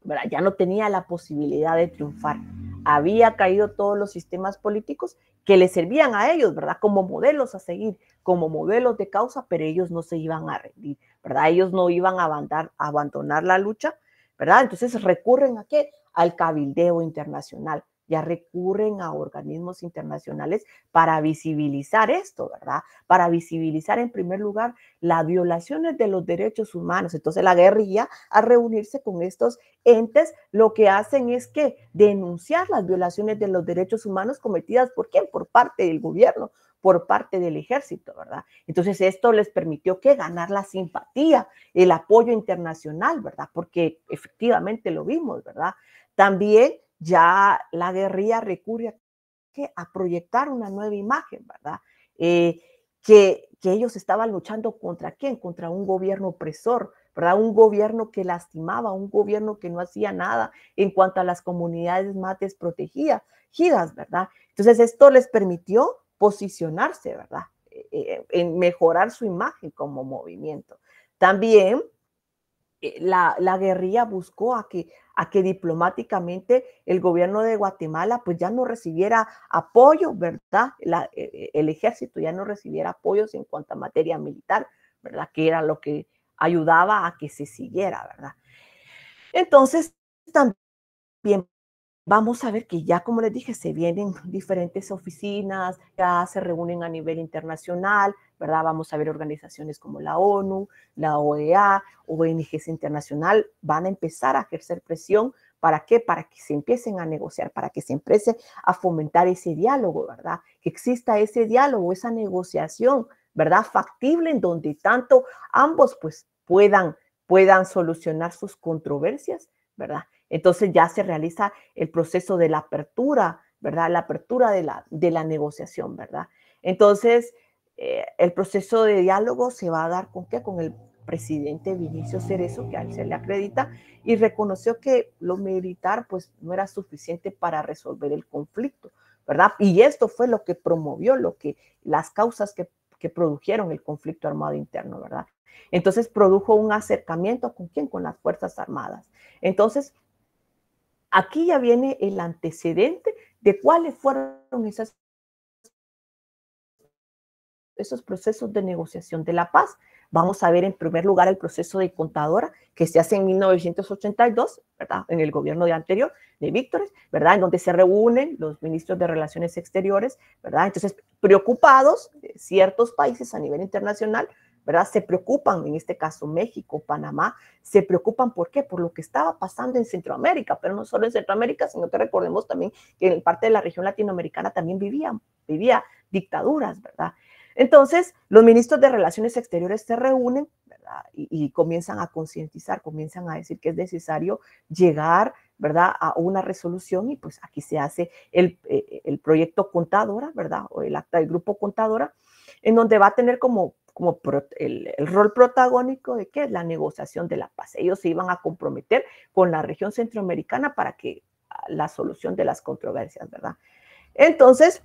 ¿verdad? Ya no tenía la posibilidad de triunfar. Había caído todos los sistemas políticos que le servían a ellos, ¿verdad? Como modelos a seguir, como modelos de causa, pero ellos no se iban a rendir, ¿verdad? Ellos no iban a abandonar la lucha, ¿verdad? Entonces recurren a qué? Al cabildeo internacional. Ya recurren a organismos internacionales para visibilizar esto, ¿verdad? Para visibilizar en primer lugar las violaciones de los derechos humanos. Entonces la guerrilla, a reunirse con estos entes, lo que hacen es que denunciar las violaciones de los derechos humanos cometidas por quién, por parte del gobierno, por parte del ejército, ¿verdad? Entonces esto les permitió que ganar la simpatía, el apoyo internacional, ¿verdad? Porque efectivamente lo vimos, ¿verdad? También ya la guerrilla recurre a proyectar una nueva imagen, ¿verdad? Que ellos estaban luchando contra quién, contra un gobierno opresor, ¿verdad? Un gobierno que lastimaba, un gobierno que no hacía nada en cuanto a las comunidades más desprotegidas, ¿verdad? Entonces esto les permitió posicionarse, ¿verdad? En mejorar su imagen como movimiento. También la guerrilla buscó a que diplomáticamente el gobierno de Guatemala pues ya no recibiera apoyo, ¿verdad? El ejército ya no recibiera apoyos en cuanto a materia militar, ¿verdad? Que era lo que ayudaba a que se siguiera, ¿verdad? Entonces, también vamos a ver que ya, como les dije, se vienen diferentes oficinas, ya se reúnen a nivel internacional, ¿verdad? Vamos a ver organizaciones como la ONU, la OEA, ONGs internacional, van a empezar a ejercer presión. ¿Para qué? Para que se empiecen a negociar, para que se empiece a fomentar ese diálogo, ¿verdad? Que exista ese diálogo, esa negociación, ¿verdad? Factible en donde tanto ambos pues puedan solucionar sus controversias, ¿verdad? Entonces ya se realiza el proceso de la apertura, ¿verdad? La apertura de la negociación, ¿verdad? Entonces, el proceso de diálogo se va a dar ¿con qué? Con el presidente Vinicio Cerezo, que a él se le acredita, y reconoció que lo militar pues no era suficiente para resolver el conflicto, ¿verdad? Y esto fue lo que promovió, las causas que produjeron el conflicto armado interno, ¿verdad? Entonces produjo un acercamiento ¿con quién? Con las Fuerzas Armadas. Entonces, aquí ya viene el antecedente de cuáles fueron esos procesos de negociación de la paz. Vamos a ver en primer lugar el proceso de Contadora que se hace en 1982, ¿verdad? En el gobierno de anterior, de Víctores, ¿verdad? En donde se reúnen los ministros de Relaciones Exteriores, ¿verdad? Entonces, preocupados, ciertos países a nivel internacional, ¿verdad? Se preocupan, en este caso México, Panamá, se preocupan, ¿por qué? Por lo que estaba pasando en Centroamérica, pero no solo en Centroamérica, sino que recordemos también que en parte de la región latinoamericana también vivía dictaduras, ¿verdad? Entonces, los ministros de Relaciones Exteriores se reúnen, ¿verdad? Y comienzan a concientizar, comienzan a decir que es necesario llegar, ¿verdad?, a una resolución, y pues aquí se hace el proyecto Contadora, ¿verdad?, o el acta del grupo Contadora, en donde va a tener como el rol protagónico de qué, la negociación de la paz. Ellos se iban a comprometer con la región centroamericana para que la solución de las controversias, ¿verdad? Entonces,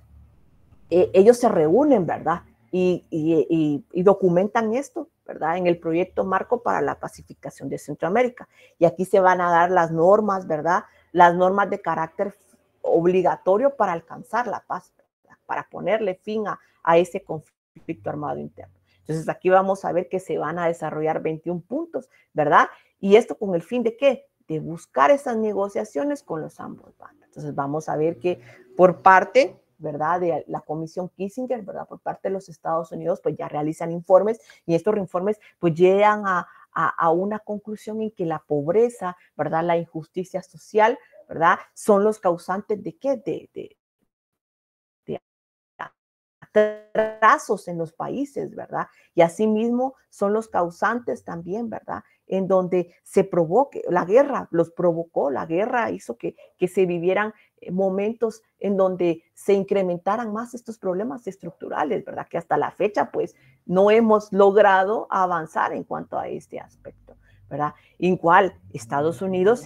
ellos se reúnen, ¿verdad? Y documentan esto, ¿verdad? En el proyecto Marco para la Pacificación de Centroamérica. Y aquí se van a dar las normas, ¿verdad? Las normas de carácter obligatorio para alcanzar la paz, ¿verdad? Para ponerle fin a ese conflicto armado interno. Entonces aquí vamos a ver que se van a desarrollar 21 puntos, ¿verdad? Y esto con el fin de ¿qué? De buscar esas negociaciones con los ambos bandos. Entonces vamos a ver que por parte, ¿verdad?, de la Comisión Kissinger, ¿verdad?, por parte de los Estados Unidos, pues ya realizan informes, y estos informes pues llegan a una conclusión en que la pobreza, ¿verdad?, la injusticia social, ¿verdad?, son los causantes de ¿qué? De atrasos en los países, ¿verdad? Y asimismo son los causantes también, ¿verdad? En donde se provoque, la guerra los provocó, la guerra hizo que se vivieran momentos en donde se incrementaran más estos problemas estructurales, ¿verdad? Que hasta la fecha, pues, no hemos logrado avanzar en cuanto a este aspecto, ¿verdad? Igual, Estados Unidos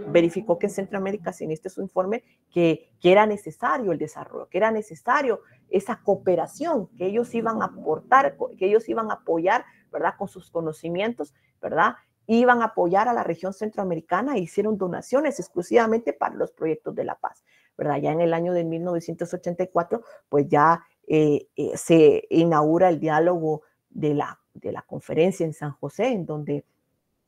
verificó que en Centroamérica, sin este su informe, que era necesario el desarrollo, que era necesario esa cooperación, que ellos iban a aportar, que ellos iban a apoyar, ¿verdad? Con sus conocimientos, ¿verdad? Iban a apoyar a la región centroamericana e hicieron donaciones exclusivamente para los proyectos de la paz, ¿verdad? Ya en el año de 1984, pues ya se inaugura el diálogo de la conferencia en San José, en donde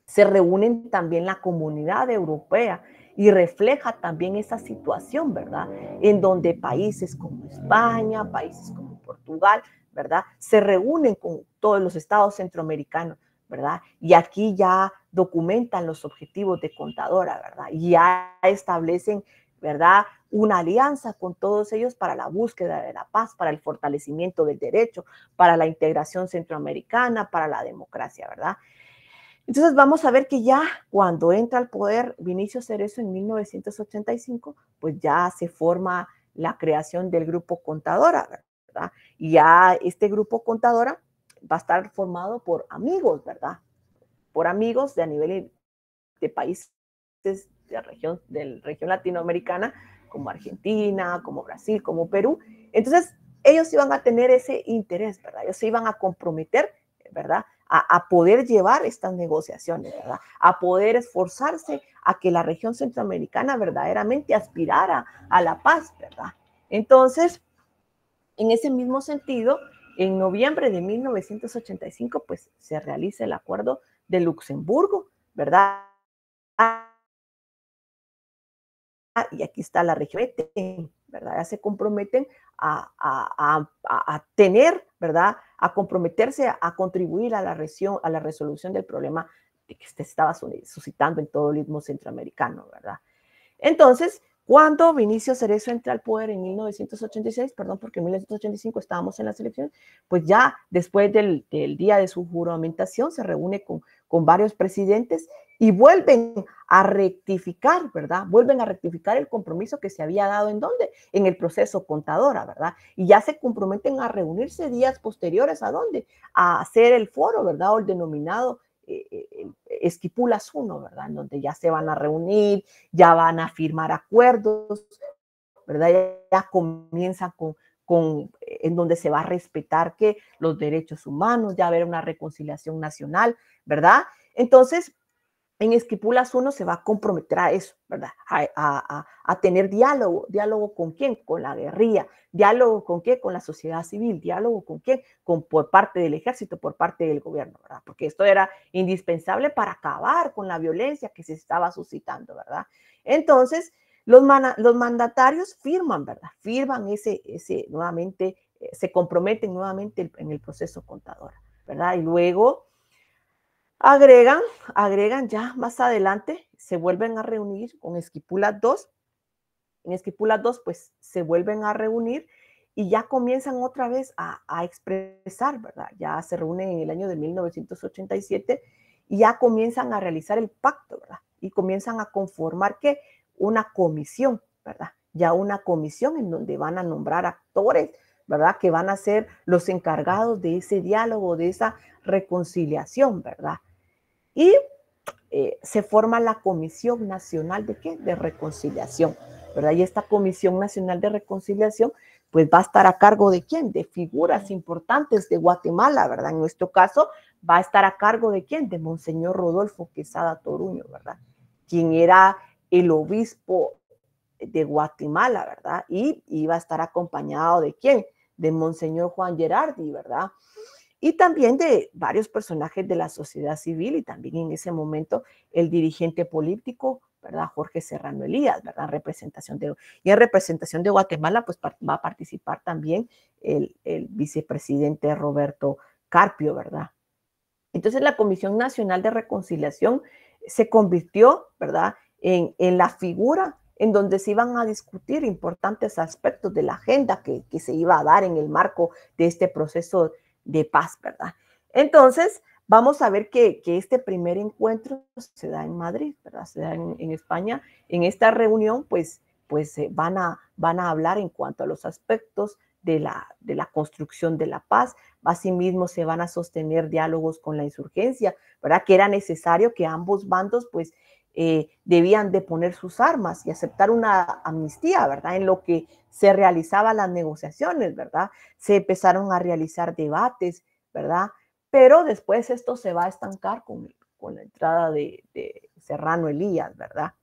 se reúnen también la comunidad europea y refleja también esa situación, ¿verdad? En donde países como España, países como Portugal, ¿verdad? Se reúnen con todos los estados centroamericanos, ¿verdad? Y aquí ya documentan los objetivos de Contadora, ¿verdad? Y ya establecen, ¿verdad? Una alianza con todos ellos para la búsqueda de la paz, para el fortalecimiento del derecho, para la integración centroamericana, para la democracia, ¿verdad? Entonces vamos a ver que ya cuando entra al poder Vinicio Cerezo en 1985, pues ya se forma la creación del Grupo Contadora, ¿verdad? Y ya este Grupo Contadora va a estar formado por amigos, ¿verdad? Por amigos de a nivel de países de región latinoamericana, como Argentina, como Brasil, como Perú. Entonces, ellos iban a tener ese interés, ¿verdad? Ellos se iban a comprometer, ¿verdad? A poder llevar estas negociaciones, ¿verdad? A poder esforzarse a que la región centroamericana verdaderamente aspirara a la paz, ¿verdad? Entonces, en ese mismo sentido, en noviembre de 1985, pues se realiza el Acuerdo de Luxemburgo, ¿verdad? Y aquí está la región, ¿verdad? Ya se comprometen a tener, ¿verdad? A comprometerse a contribuir a la resolución del problema que se estaba suscitando en todo el istmo centroamericano, ¿verdad? Entonces, cuando Vinicio Cerezo entra al poder en 1986, perdón, porque en 1985 estábamos en las elecciones, pues ya después del día de su juramentación se reúne con varios presidentes y vuelven a rectificar, ¿verdad? Vuelven a rectificar el compromiso que se había dado en dónde? En el proceso Contadora, ¿verdad? Y ya se comprometen a reunirse días posteriores a dónde? A hacer el foro, ¿verdad? O el denominado Esquipulas 1, ¿verdad? En donde ya se van a reunir, ya van a firmar acuerdos, ¿verdad? Ya comienzan en donde se va a respetar que los derechos humanos, ya va a haber una reconciliación nacional, ¿verdad? Entonces, en Esquipulas 1 se va a comprometer a eso, ¿verdad? A tener diálogo. ¿Diálogo con quién? Con la guerrilla. ¿Diálogo con qué? Con la sociedad civil. ¿Diálogo con quién? Por parte del ejército, por parte del gobierno, ¿verdad? Porque esto era indispensable para acabar con la violencia que se estaba suscitando, ¿verdad? Entonces, los mandatarios firman, ¿verdad? Firman nuevamente, se comprometen nuevamente en el proceso Contadora, ¿verdad? Y luego agregan ya más adelante, se vuelven a reunir con Esquipulas 2. En Esquipulas 2, pues se vuelven a reunir y ya comienzan otra vez a expresar, ¿verdad? Ya se reúnen en el año de 1987 y ya comienzan a realizar el pacto, ¿verdad? Y comienzan a conformar, ¿qué? Una comisión, ¿verdad? Ya una comisión en donde van a nombrar actores, ¿verdad? Que van a ser los encargados de ese diálogo, de esa reconciliación, ¿verdad? Y se forma la Comisión Nacional ¿de qué? De Reconciliación, ¿verdad? Y esta Comisión Nacional de Reconciliación, pues va a estar a cargo ¿de quién? De figuras importantes de Guatemala, ¿verdad? En nuestro caso, va a estar a cargo ¿de quién? De Monseñor Rodolfo Quesada Toruño, ¿verdad? Quien era el obispo de Guatemala, ¿verdad? Y iba a estar acompañado ¿de quién? De Monseñor Juan Gerardi, ¿verdad? Y también de varios personajes de la sociedad civil y también en ese momento el dirigente político, ¿verdad? Jorge Serrano Elías, ¿verdad? Y en representación de Guatemala, pues va a participar también el vicepresidente Roberto Carpio, ¿verdad? Entonces la Comisión Nacional de Reconciliación se convirtió, ¿verdad? En la figura en donde se iban a discutir importantes aspectos de la agenda que se iba a dar en el marco de este proceso de paz, ¿verdad? Entonces, vamos a ver que este primer encuentro se da en Madrid, ¿verdad? Se da en España. En esta reunión, pues van a hablar en cuanto a los aspectos de la construcción de la paz. Asimismo, se van a sostener diálogos con la insurgencia, ¿verdad? Que era necesario que ambos bandos, pues, debían de poner sus armas y aceptar una amnistía, ¿verdad? En lo que se realizaban las negociaciones, ¿verdad? Se empezaron a realizar debates, ¿verdad? Pero después esto se va a estancar con la entrada de Serrano Elías, ¿verdad?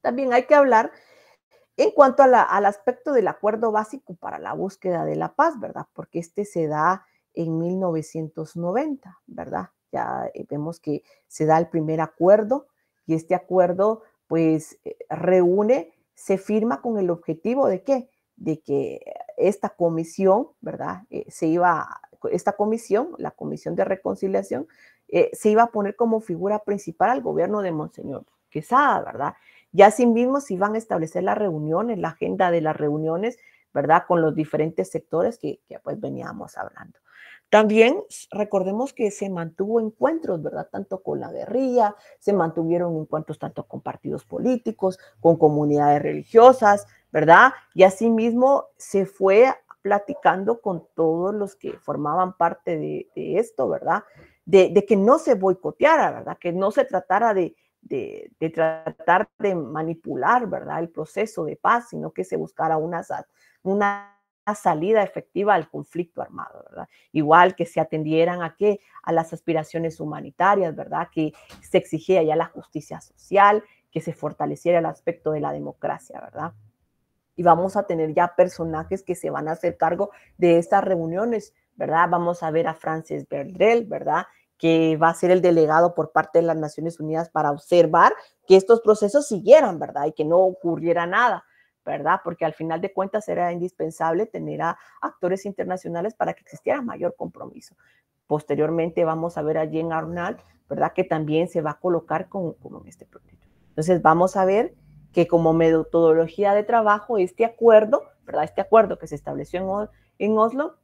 También hay que hablar en cuanto al aspecto del acuerdo básico para la búsqueda de la paz, ¿verdad? Porque este se da en 1990, ¿verdad? Ya vemos que se da el primer acuerdo y este acuerdo pues reúne, se firma con el objetivo de ¿qué? De que esta comisión, ¿verdad? Esta comisión, la Comisión de Reconciliación, se iba a poner como figura principal al gobierno de Monseñor Quesada, ¿verdad? Y asimismo se iban a establecer las reuniones, la agenda de las reuniones, ¿verdad? Con los diferentes sectores que pues veníamos hablando. También recordemos que se mantuvo encuentros, ¿verdad? Tanto con la guerrilla, se mantuvieron encuentros tanto con partidos políticos, con comunidades religiosas, ¿verdad? Y asimismo se fue platicando con todos los que formaban parte de esto, ¿verdad? De que no se boicoteara, ¿verdad? Que no se tratara de tratar de manipular, ¿verdad? El proceso de paz, sino que se buscara una salida efectiva al conflicto armado, ¿verdad? Igual que se atendieran a qué, a las aspiraciones humanitarias, ¿verdad? Que se exigía ya la justicia social, que se fortaleciera el aspecto de la democracia, ¿verdad? Y vamos a tener ya personajes que se van a hacer cargo de estas reuniones, ¿verdad? Vamos a ver a Francis Berdrell, ¿verdad? Que va a ser el delegado por parte de las Naciones Unidas para observar que estos procesos siguieran, ¿verdad? Y que no ocurriera nada, ¿verdad? Porque al final de cuentas era indispensable tener a actores internacionales para que existiera mayor compromiso. Posteriormente vamos a ver a Jean Arnault, ¿verdad? Que también se va a colocar como en este proyecto. Entonces vamos a ver que como metodología de trabajo, este acuerdo, ¿verdad? Este acuerdo que se estableció en Oslo,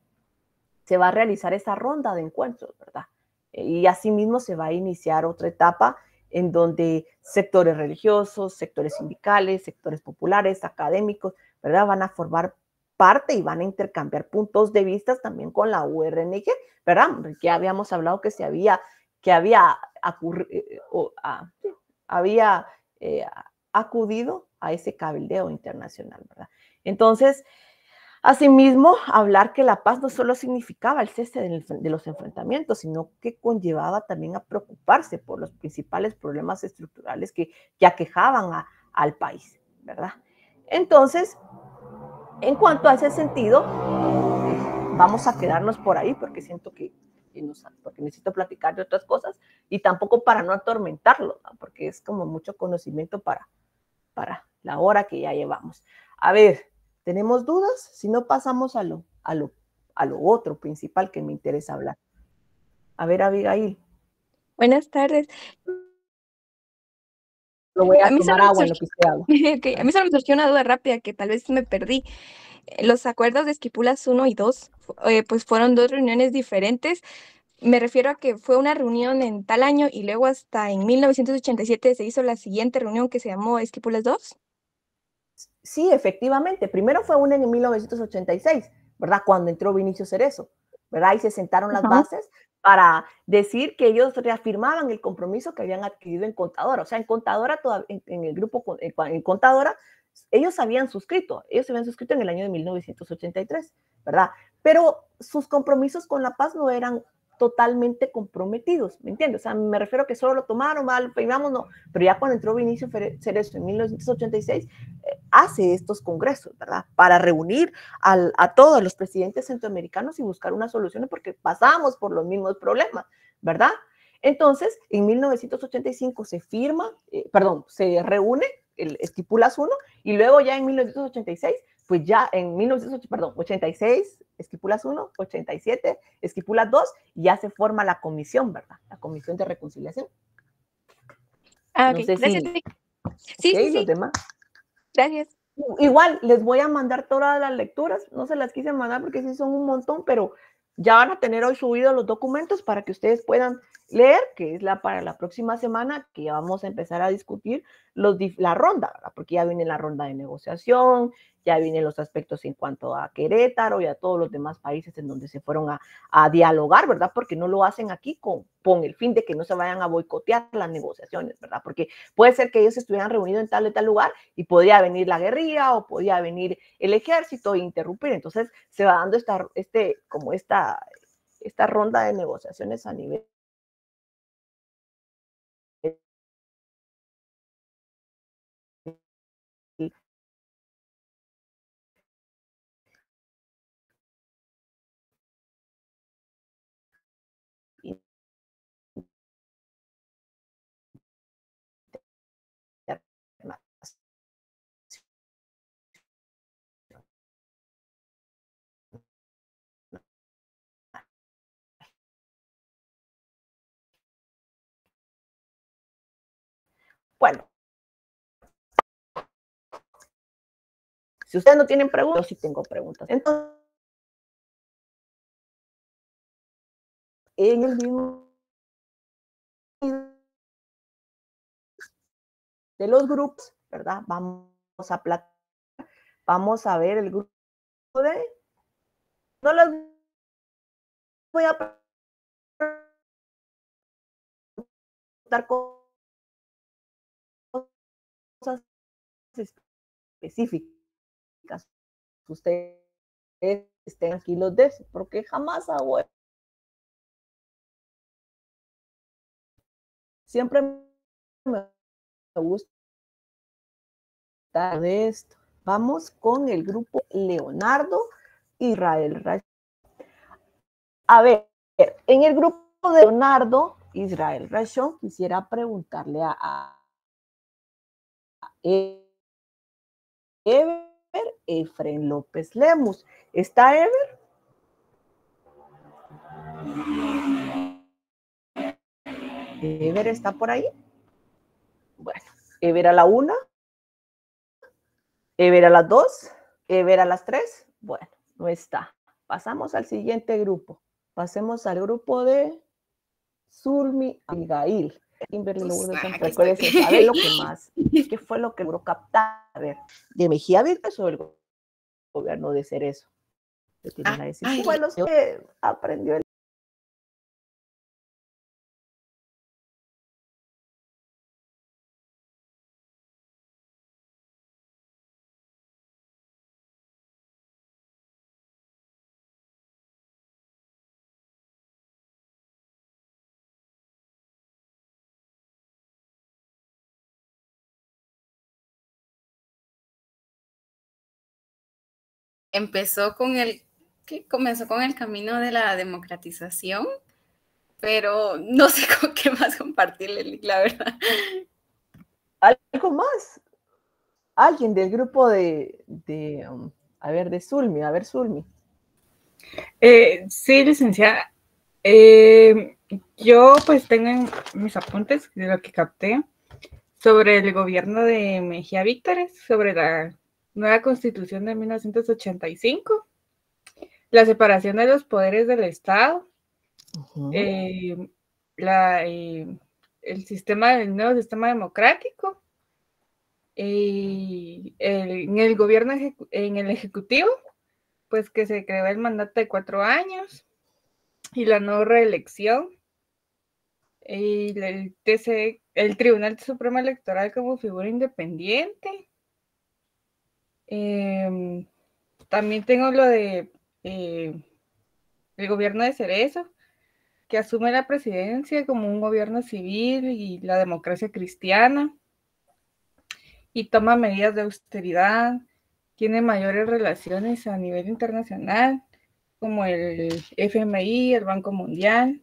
se va a realizar esa ronda de encuentros, ¿verdad? Y asimismo se va a iniciar otra etapa en donde sectores religiosos, sectores sindicales, sectores populares, académicos, ¿verdad? Van a formar parte y van a intercambiar puntos de vista también con la URNG, ¿verdad? Ya habíamos hablado que había acudido a ese cabildeo internacional, ¿verdad? Entonces, asimismo, hablar que la paz no solo significaba el cese de los enfrentamientos, sino que conllevaba también a preocuparse por los principales problemas estructurales que aquejaban al país, ¿verdad? Entonces, en cuanto a ese sentido, vamos a quedarnos por ahí porque siento porque necesito platicar de otras cosas y tampoco para no atormentarlo, ¿no? Porque es como mucho conocimiento para la hora que ya llevamos. A ver, ¿tenemos dudas? Si no, pasamos a lo otro principal que me interesa hablar. A ver, Abigail. Buenas tardes. Lo voy a mí tomar agua en lo que usted habla. Okay. A mí solo me surgió una duda rápida que tal vez me perdí. Los acuerdos de Esquipulas 1 y 2, pues fueron dos reuniones diferentes. Me refiero a que fue una reunión en tal año y luego hasta en 1987 se hizo la siguiente reunión que se llamó Esquipulas 2. Sí, efectivamente. Primero fue una en 1986, ¿verdad? Cuando entró Vinicio Cerezo, ¿verdad? Y se sentaron las bases para decir que ellos reafirmaban el compromiso que habían adquirido en Contadora. O sea, en Contadora, en el grupo, en Contadora, ellos se habían suscrito en el año de 1983, ¿verdad? Pero sus compromisos con la paz no eran totalmente comprometidos, ¿me entiendes? O sea, me refiero a que solo lo tomaron, firmamos, no, pero ya cuando entró Vinicio Cerezo en 1986, hace estos congresos, ¿verdad? Para reunir a todos los presidentes centroamericanos y buscar una solución porque pasamos por los mismos problemas, ¿verdad? Entonces, en 1985 se se reúne el Esquipulas 1 y luego ya en 1986, pues ya en 86, Esquipulas 1, 87, Esquipulas 2, ya se forma la comisión, ¿verdad? La Comisión de Reconciliación. Ah, ok, no sé gracias. Sí. Los demás. Gracias. Igual, les voy a mandar todas las lecturas, no se las quise mandar porque sí son un montón, pero ya van a tener hoy subidos los documentos para que ustedes puedan leer, que es para la próxima semana, que ya vamos a empezar a discutir la ronda, ¿verdad? Porque ya viene la ronda de negociación, ya vienen los aspectos en cuanto a Querétaro y a todos los demás países en donde se fueron a dialogar, ¿verdad? Porque no lo hacen aquí con el fin de que no se vayan a boicotear las negociaciones, ¿verdad? Porque puede ser que ellos estuvieran reunidos en tal y tal lugar y podía venir la guerrilla o podía venir el ejército e interrumpir. Entonces se va dando esta ronda de negociaciones a nivel bueno, si ustedes no tienen preguntas, yo sí tengo preguntas. Entonces, en el mismo de los grupos, ¿verdad? Vamos a ver el grupo de, no les voy a preguntar cosas específicas. Ustedes estén tranquilos de eso, porque jamás hago eso. Siempre me gusta de esto. Vamos con el grupo Leonardo Israel. A ver, en el grupo de Leonardo Israel Rachón, quisiera preguntarle a Ever Efren López Lemus. ¿Está Ever? ¿Ever está por ahí? Bueno, Ever a la 1, Ever a las 2, Ever a las 3. Bueno, no está. Pasamos al siguiente grupo. Pasemos al grupo de Zulmi Abigail. Kimberly Lourdes, recuérdense, sabe lo que más, qué fue lo que logró captar, a ver, de Mejía Vírquez o el gobierno de Cerezo. Fue lo que aprendió el comenzó con el camino de la democratización, pero no sé con qué más compartirle, la verdad. ¿Algo más? Alguien del grupo de Zulmi, a ver, Zulmi. Sí, licenciada. Yo pues tengo mis apuntes de lo que capté sobre el gobierno de Mejía Vítores, sobre la nueva constitución de 1985, la separación de los poderes del Estado, el nuevo sistema democrático, en el gobierno, en el ejecutivo, pues que se creó el mandato de 4 años y la no reelección, y el Tribunal Supremo Electoral como figura independiente. También tengo lo de el gobierno de Cerezo, que asume la presidencia como un gobierno civil y la democracia cristiana, y toma medidas de austeridad, tiene mayores relaciones a nivel internacional, como el FMI, el Banco Mundial.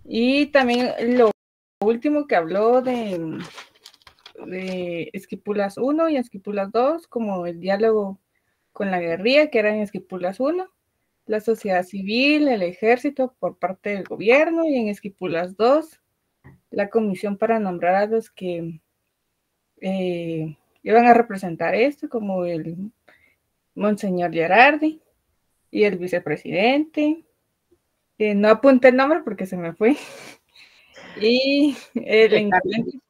Y también lo último que habló de Esquipulas 1 y Esquipulas 2, como el diálogo con la guerrilla, que era en Esquipulas 1, la sociedad civil, el ejército por parte del gobierno, y en Esquipulas 2, la comisión para nombrar a los que iban a representar esto, como el Monseñor Gerardi y el vicepresidente. No apunté el nombre porque se me fue. Y el encuentro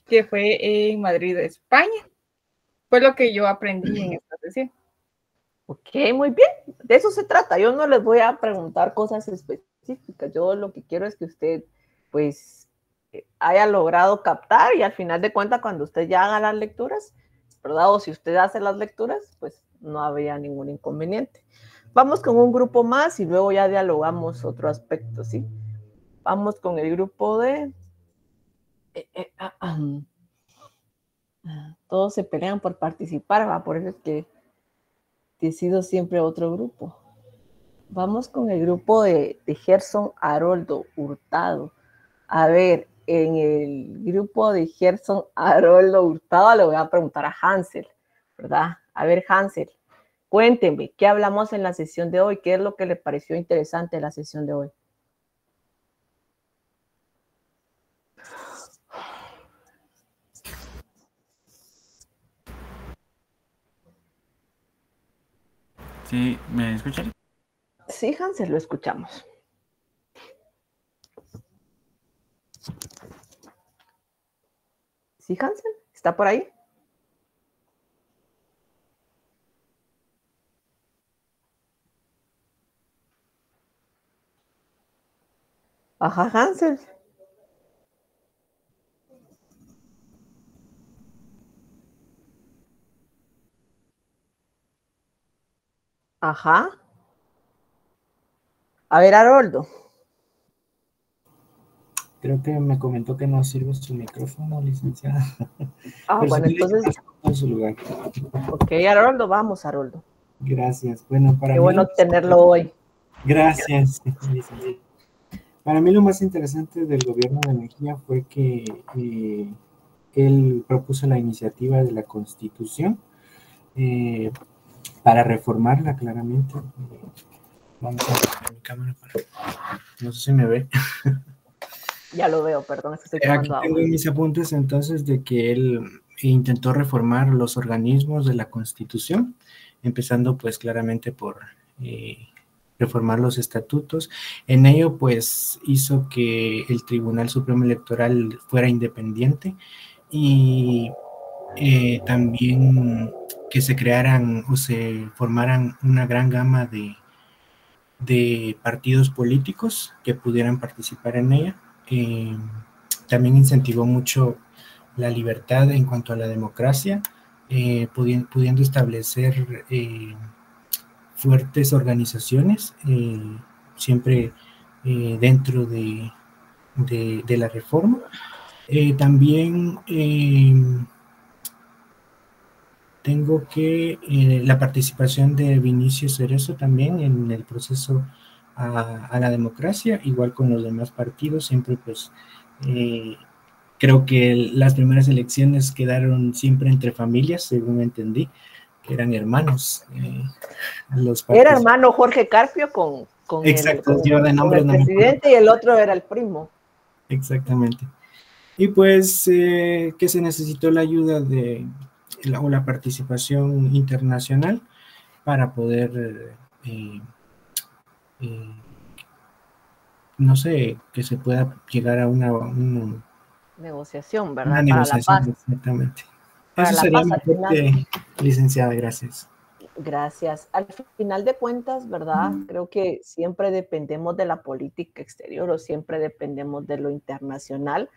que fue en Madrid, España. Fue lo que yo aprendí en esta sesión. Ok, muy bien. De eso se trata. Yo no les voy a preguntar cosas específicas. Yo lo que quiero es que usted, pues, haya logrado captar y al final de cuentas, cuando usted ya haga las lecturas, ¿verdad? O si usted hace las lecturas, pues no habría ningún inconveniente. Vamos con un grupo más y luego ya dialogamos otro aspecto, ¿sí? Vamos con el grupo de... Todos se pelean por participar, ¿va? Por eso es que decido siempre otro grupo. Vamos con el grupo de Gerson Haroldo Hurtado. A ver, en el grupo de Gerson Haroldo Hurtado le voy a preguntar a Hansel, ¿verdad? A ver, Hansel, cuénteme, ¿qué hablamos en la sesión de hoy? ¿Qué es lo que le pareció interesante en la sesión de hoy? Sí, ¿me escuchan? Sí, Hansel, lo escuchamos. ¿Sí, Hansel? ¿Está por ahí? Ajá, Hansel. Ajá. A ver, Haroldo. Creo que me comentó que no sirve su micrófono, licenciada. Ah, Pero bueno, si quiere, entonces, en su lugar. ok, Haroldo, vamos, Haroldo. Gracias. Bueno, para Qué mí bueno tenerlo hoy. Gracias, licenciada. Para mí lo más interesante del gobierno de Mejía fue que él propuso la iniciativa de la Constitución para reformarla claramente. Vamos a poner mi cámara para... No sé si me ve. Ya lo veo, perdón, es que estoy Aquí tomando agua. tengo mis apuntes entonces de que él intentó reformar los organismos de la Constitución, empezando pues claramente por reformar los estatutos. En ello pues hizo que el Tribunal Supremo Electoral fuera independiente y también que se crearan o se formaran una gran gama de partidos políticos que pudieran participar en ella. También incentivó mucho la libertad en cuanto a la democracia, pudiendo establecer fuertes organizaciones, siempre dentro de la reforma. También tengo que la participación de Vinicio Cerezo también en el proceso a la democracia, igual con los demás partidos, siempre pues creo que las primeras elecciones quedaron siempre entre familias, según entendí, que eran hermanos. Era hermano Jorge Carpio con Exacto, el, yo de nombre el no me acuerdo. presidente y el otro era el primo. Exactamente. Y pues que se necesitó la ayuda o la participación internacional para poder, no sé, que se pueda llegar a una negociación, ¿verdad? Una negociación, para la paz. Exactamente. Para eso la sería paz, mi aporte, licenciada, gracias. Gracias. Al final de cuentas, ¿verdad? Creo que siempre dependemos de la política exterior o siempre dependemos de lo internacional,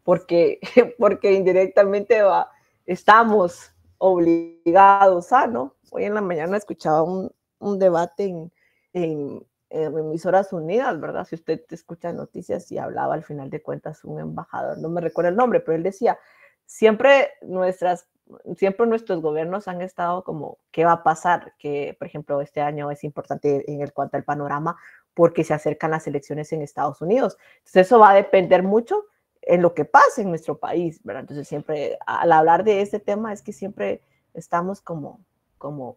porque indirectamente estamos obligados a, ¿no? Hoy en la mañana escuchaba un debate en Emisoras Unidas, ¿verdad? Si usted escucha noticias y hablaba al final de cuentas un embajador, no me recuerdo el nombre, pero él decía, siempre nuestros gobiernos han estado como, ¿qué va a pasar? Que, por ejemplo, este año es importante en cuanto al panorama porque se acercan las elecciones en Estados Unidos. Entonces eso va a depender mucho en lo que pase en nuestro país, ¿verdad? Entonces siempre, al hablar de este tema, es que siempre estamos como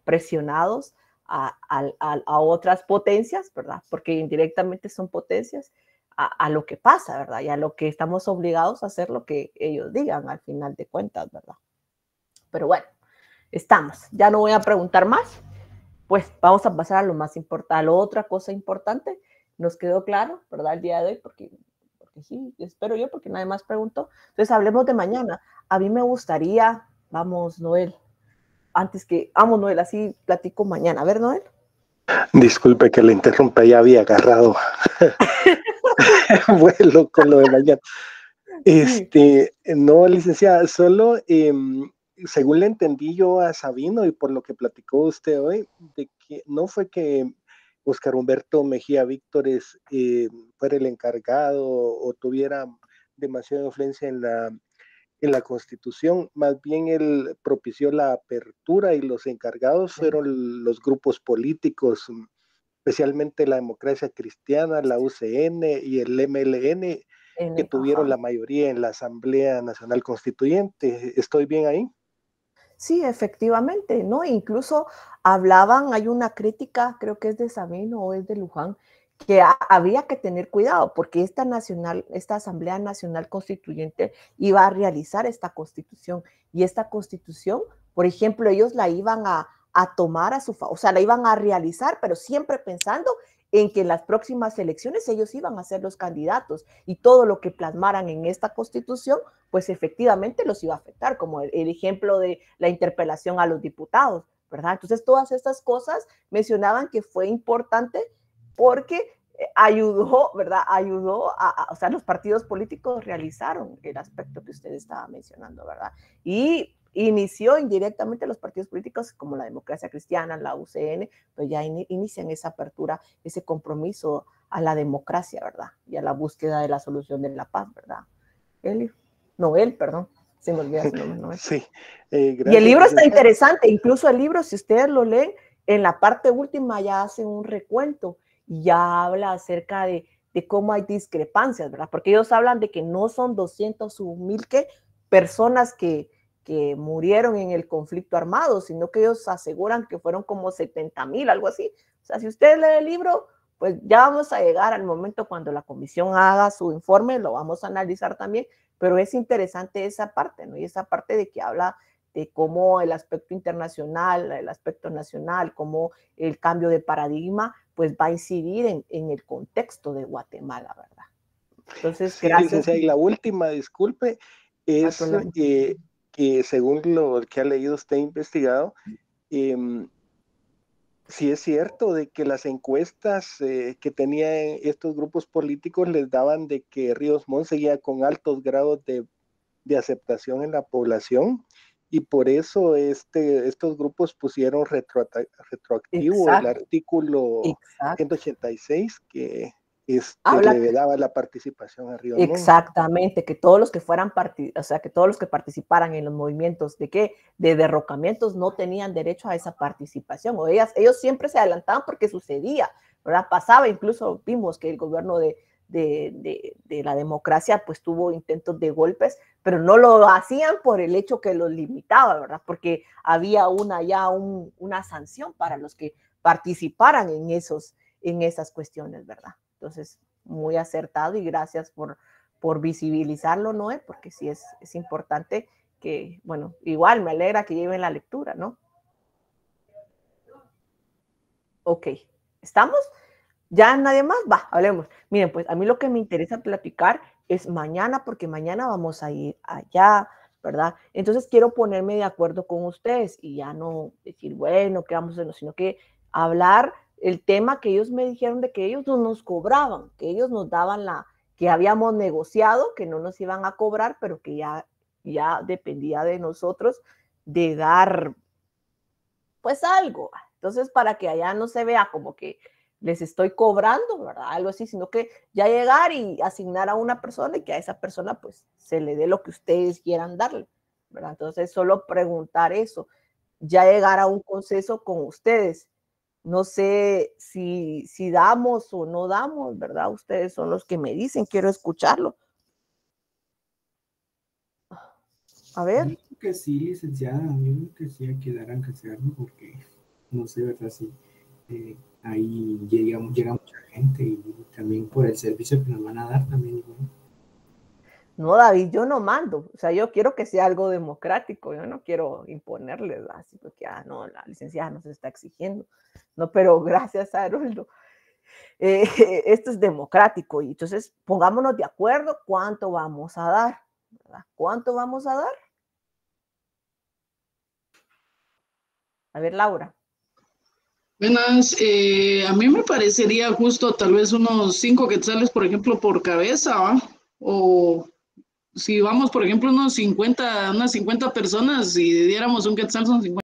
presionados a otras potencias, ¿verdad? Porque indirectamente son potencias a lo que pasa, ¿verdad? Y a lo que estamos obligados a hacer lo que ellos digan al final de cuentas, ¿verdad? Pero bueno, estamos. Ya no voy a preguntar más. Pues vamos a pasar a lo más importante, a la otra cosa importante. Nos quedó claro, ¿verdad? El día de hoy, porque sí, espero yo, porque nadie más preguntó. Entonces, hablemos de mañana. A mí me gustaría, vamos, Noel, vamos, Noel, así platico mañana. A ver, Noel. Disculpe que le interrumpa, ya había agarrado vuelo con lo de mañana. No, licenciada, solo según le entendí yo a Sabino y por lo que platicó usted hoy, de que no fue que Óscar Humberto Mejía Víctores fuera el encargado o tuviera demasiada influencia en la Constitución, más bien él propició la apertura y los encargados fueron los grupos políticos, especialmente la Democracia Cristiana, la UCN y el MLN, que tuvieron la mayoría en la Asamblea Nacional Constituyente. ¿Estoy bien ahí? Sí, efectivamente, ¿no? Incluso hablaban, hay una crítica, creo que es de Sabino o es de Luján, que había que tener cuidado porque esta Asamblea Nacional Constituyente iba a realizar esta constitución y esta constitución, por ejemplo, ellos la iban a tomar a su favor, o sea, la iban a realizar, pero siempre pensando en que en las próximas elecciones ellos iban a ser los candidatos y todo lo que plasmaran en esta constitución, pues efectivamente los iba a afectar, como el ejemplo de la interpelación a los diputados, ¿verdad? Entonces, todas estas cosas mencionaban que fue importante porque ayudó, ¿verdad? O sea, los partidos políticos realizaron el aspecto que usted estaba mencionando, ¿verdad? Y inició indirectamente los partidos políticos como la Democracia Cristiana, la UCN, pues ya inician esa apertura, ese compromiso a la democracia, ¿verdad? Y a la búsqueda de la solución de la paz, ¿verdad? Noel, perdón, se me olvida su nombre, Noel. Sí, gracias. Y el libro está interesante, incluso el libro, si ustedes lo leen, en la parte última ya hace un recuento y ya habla acerca de cómo hay discrepancias, ¿verdad? Porque ellos hablan de que no son 200 o 1000 personas que murieron en el conflicto armado, sino que ellos aseguran que fueron como 70,000, algo así. O sea, si usted lee el libro, pues ya vamos a llegar al momento cuando la comisión haga su informe, lo vamos a analizar también, pero es interesante esa parte, ¿no? Y esa parte de que habla de cómo el aspecto internacional, el aspecto nacional, cómo el cambio de paradigma, pues va a incidir en el contexto de Guatemala, ¿verdad? Entonces, sí, gracias. Y la última, disculpe, es que según lo que ha leído usted investigado, sí es cierto de que las encuestas que tenían estos grupos políticos les daban de que Ríos Montt seguía con altos grados de aceptación en la población y por eso estos grupos pusieron retroactivo el artículo 186 que le daba la participación a Ríos Montt. Exactamente, que todos los que fueran que todos los que participaran en los movimientos de derrocamientos no tenían derecho a esa participación, o ellos siempre se adelantaban porque sucedía, ¿verdad? Pasaba, incluso vimos que el gobierno de la democracia pues tuvo intentos de golpes, pero no lo hacían por el hecho que los limitaba, ¿verdad? Porque había una sanción para los que participaran en esas cuestiones, ¿verdad? Entonces, muy acertado y gracias por visibilizarlo, Noé, porque sí es importante que, bueno, igual me alegra que lleven la lectura, ¿no? Ok, ¿estamos? ¿Ya nadie más? Va, hablemos. Miren, pues a mí lo que me interesa platicar es mañana, porque mañana vamos a ir allá, ¿verdad? Entonces quiero ponerme de acuerdo con ustedes y ya no decir, bueno, ¿qué vamos a hacer? Sino que hablar el tema que ellos me dijeron de que ellos no nos cobraban, que ellos nos daban que habíamos negociado, que no nos iban a cobrar, pero que ya dependía de nosotros de dar, pues algo. Entonces, para que allá no se vea como que les estoy cobrando, ¿verdad? Algo así, sino que ya llegar y asignar a una persona y que a esa persona pues se le dé lo que ustedes quieran darle, ¿verdad? Entonces, solo preguntar eso, ya llegar a un consenso con ustedes. No sé si damos o no damos, ¿verdad? Ustedes son los que me dicen, quiero escucharlo. A ver. Yo creo que sí, licenciada, yo creo que sí hay que dar aunque sea algo, porque no sé, ¿verdad? Si ahí llega mucha gente y también por el servicio que nos van a dar también. No, David, yo no mando, o sea, yo quiero que sea algo democrático, yo no quiero imponerles así, porque no, la licenciada nos está exigiendo, no, pero gracias a Haroldo, esto es democrático, y entonces pongámonos de acuerdo cuánto vamos a dar, ¿verdad? ¿Cuánto vamos a dar? A ver, Laura. Buenas, a mí me parecería justo tal vez unos 5 quetzales, por ejemplo, por cabeza, ¿va? O si vamos, por ejemplo, unas 50 personas y diéramos un quetzal, son 50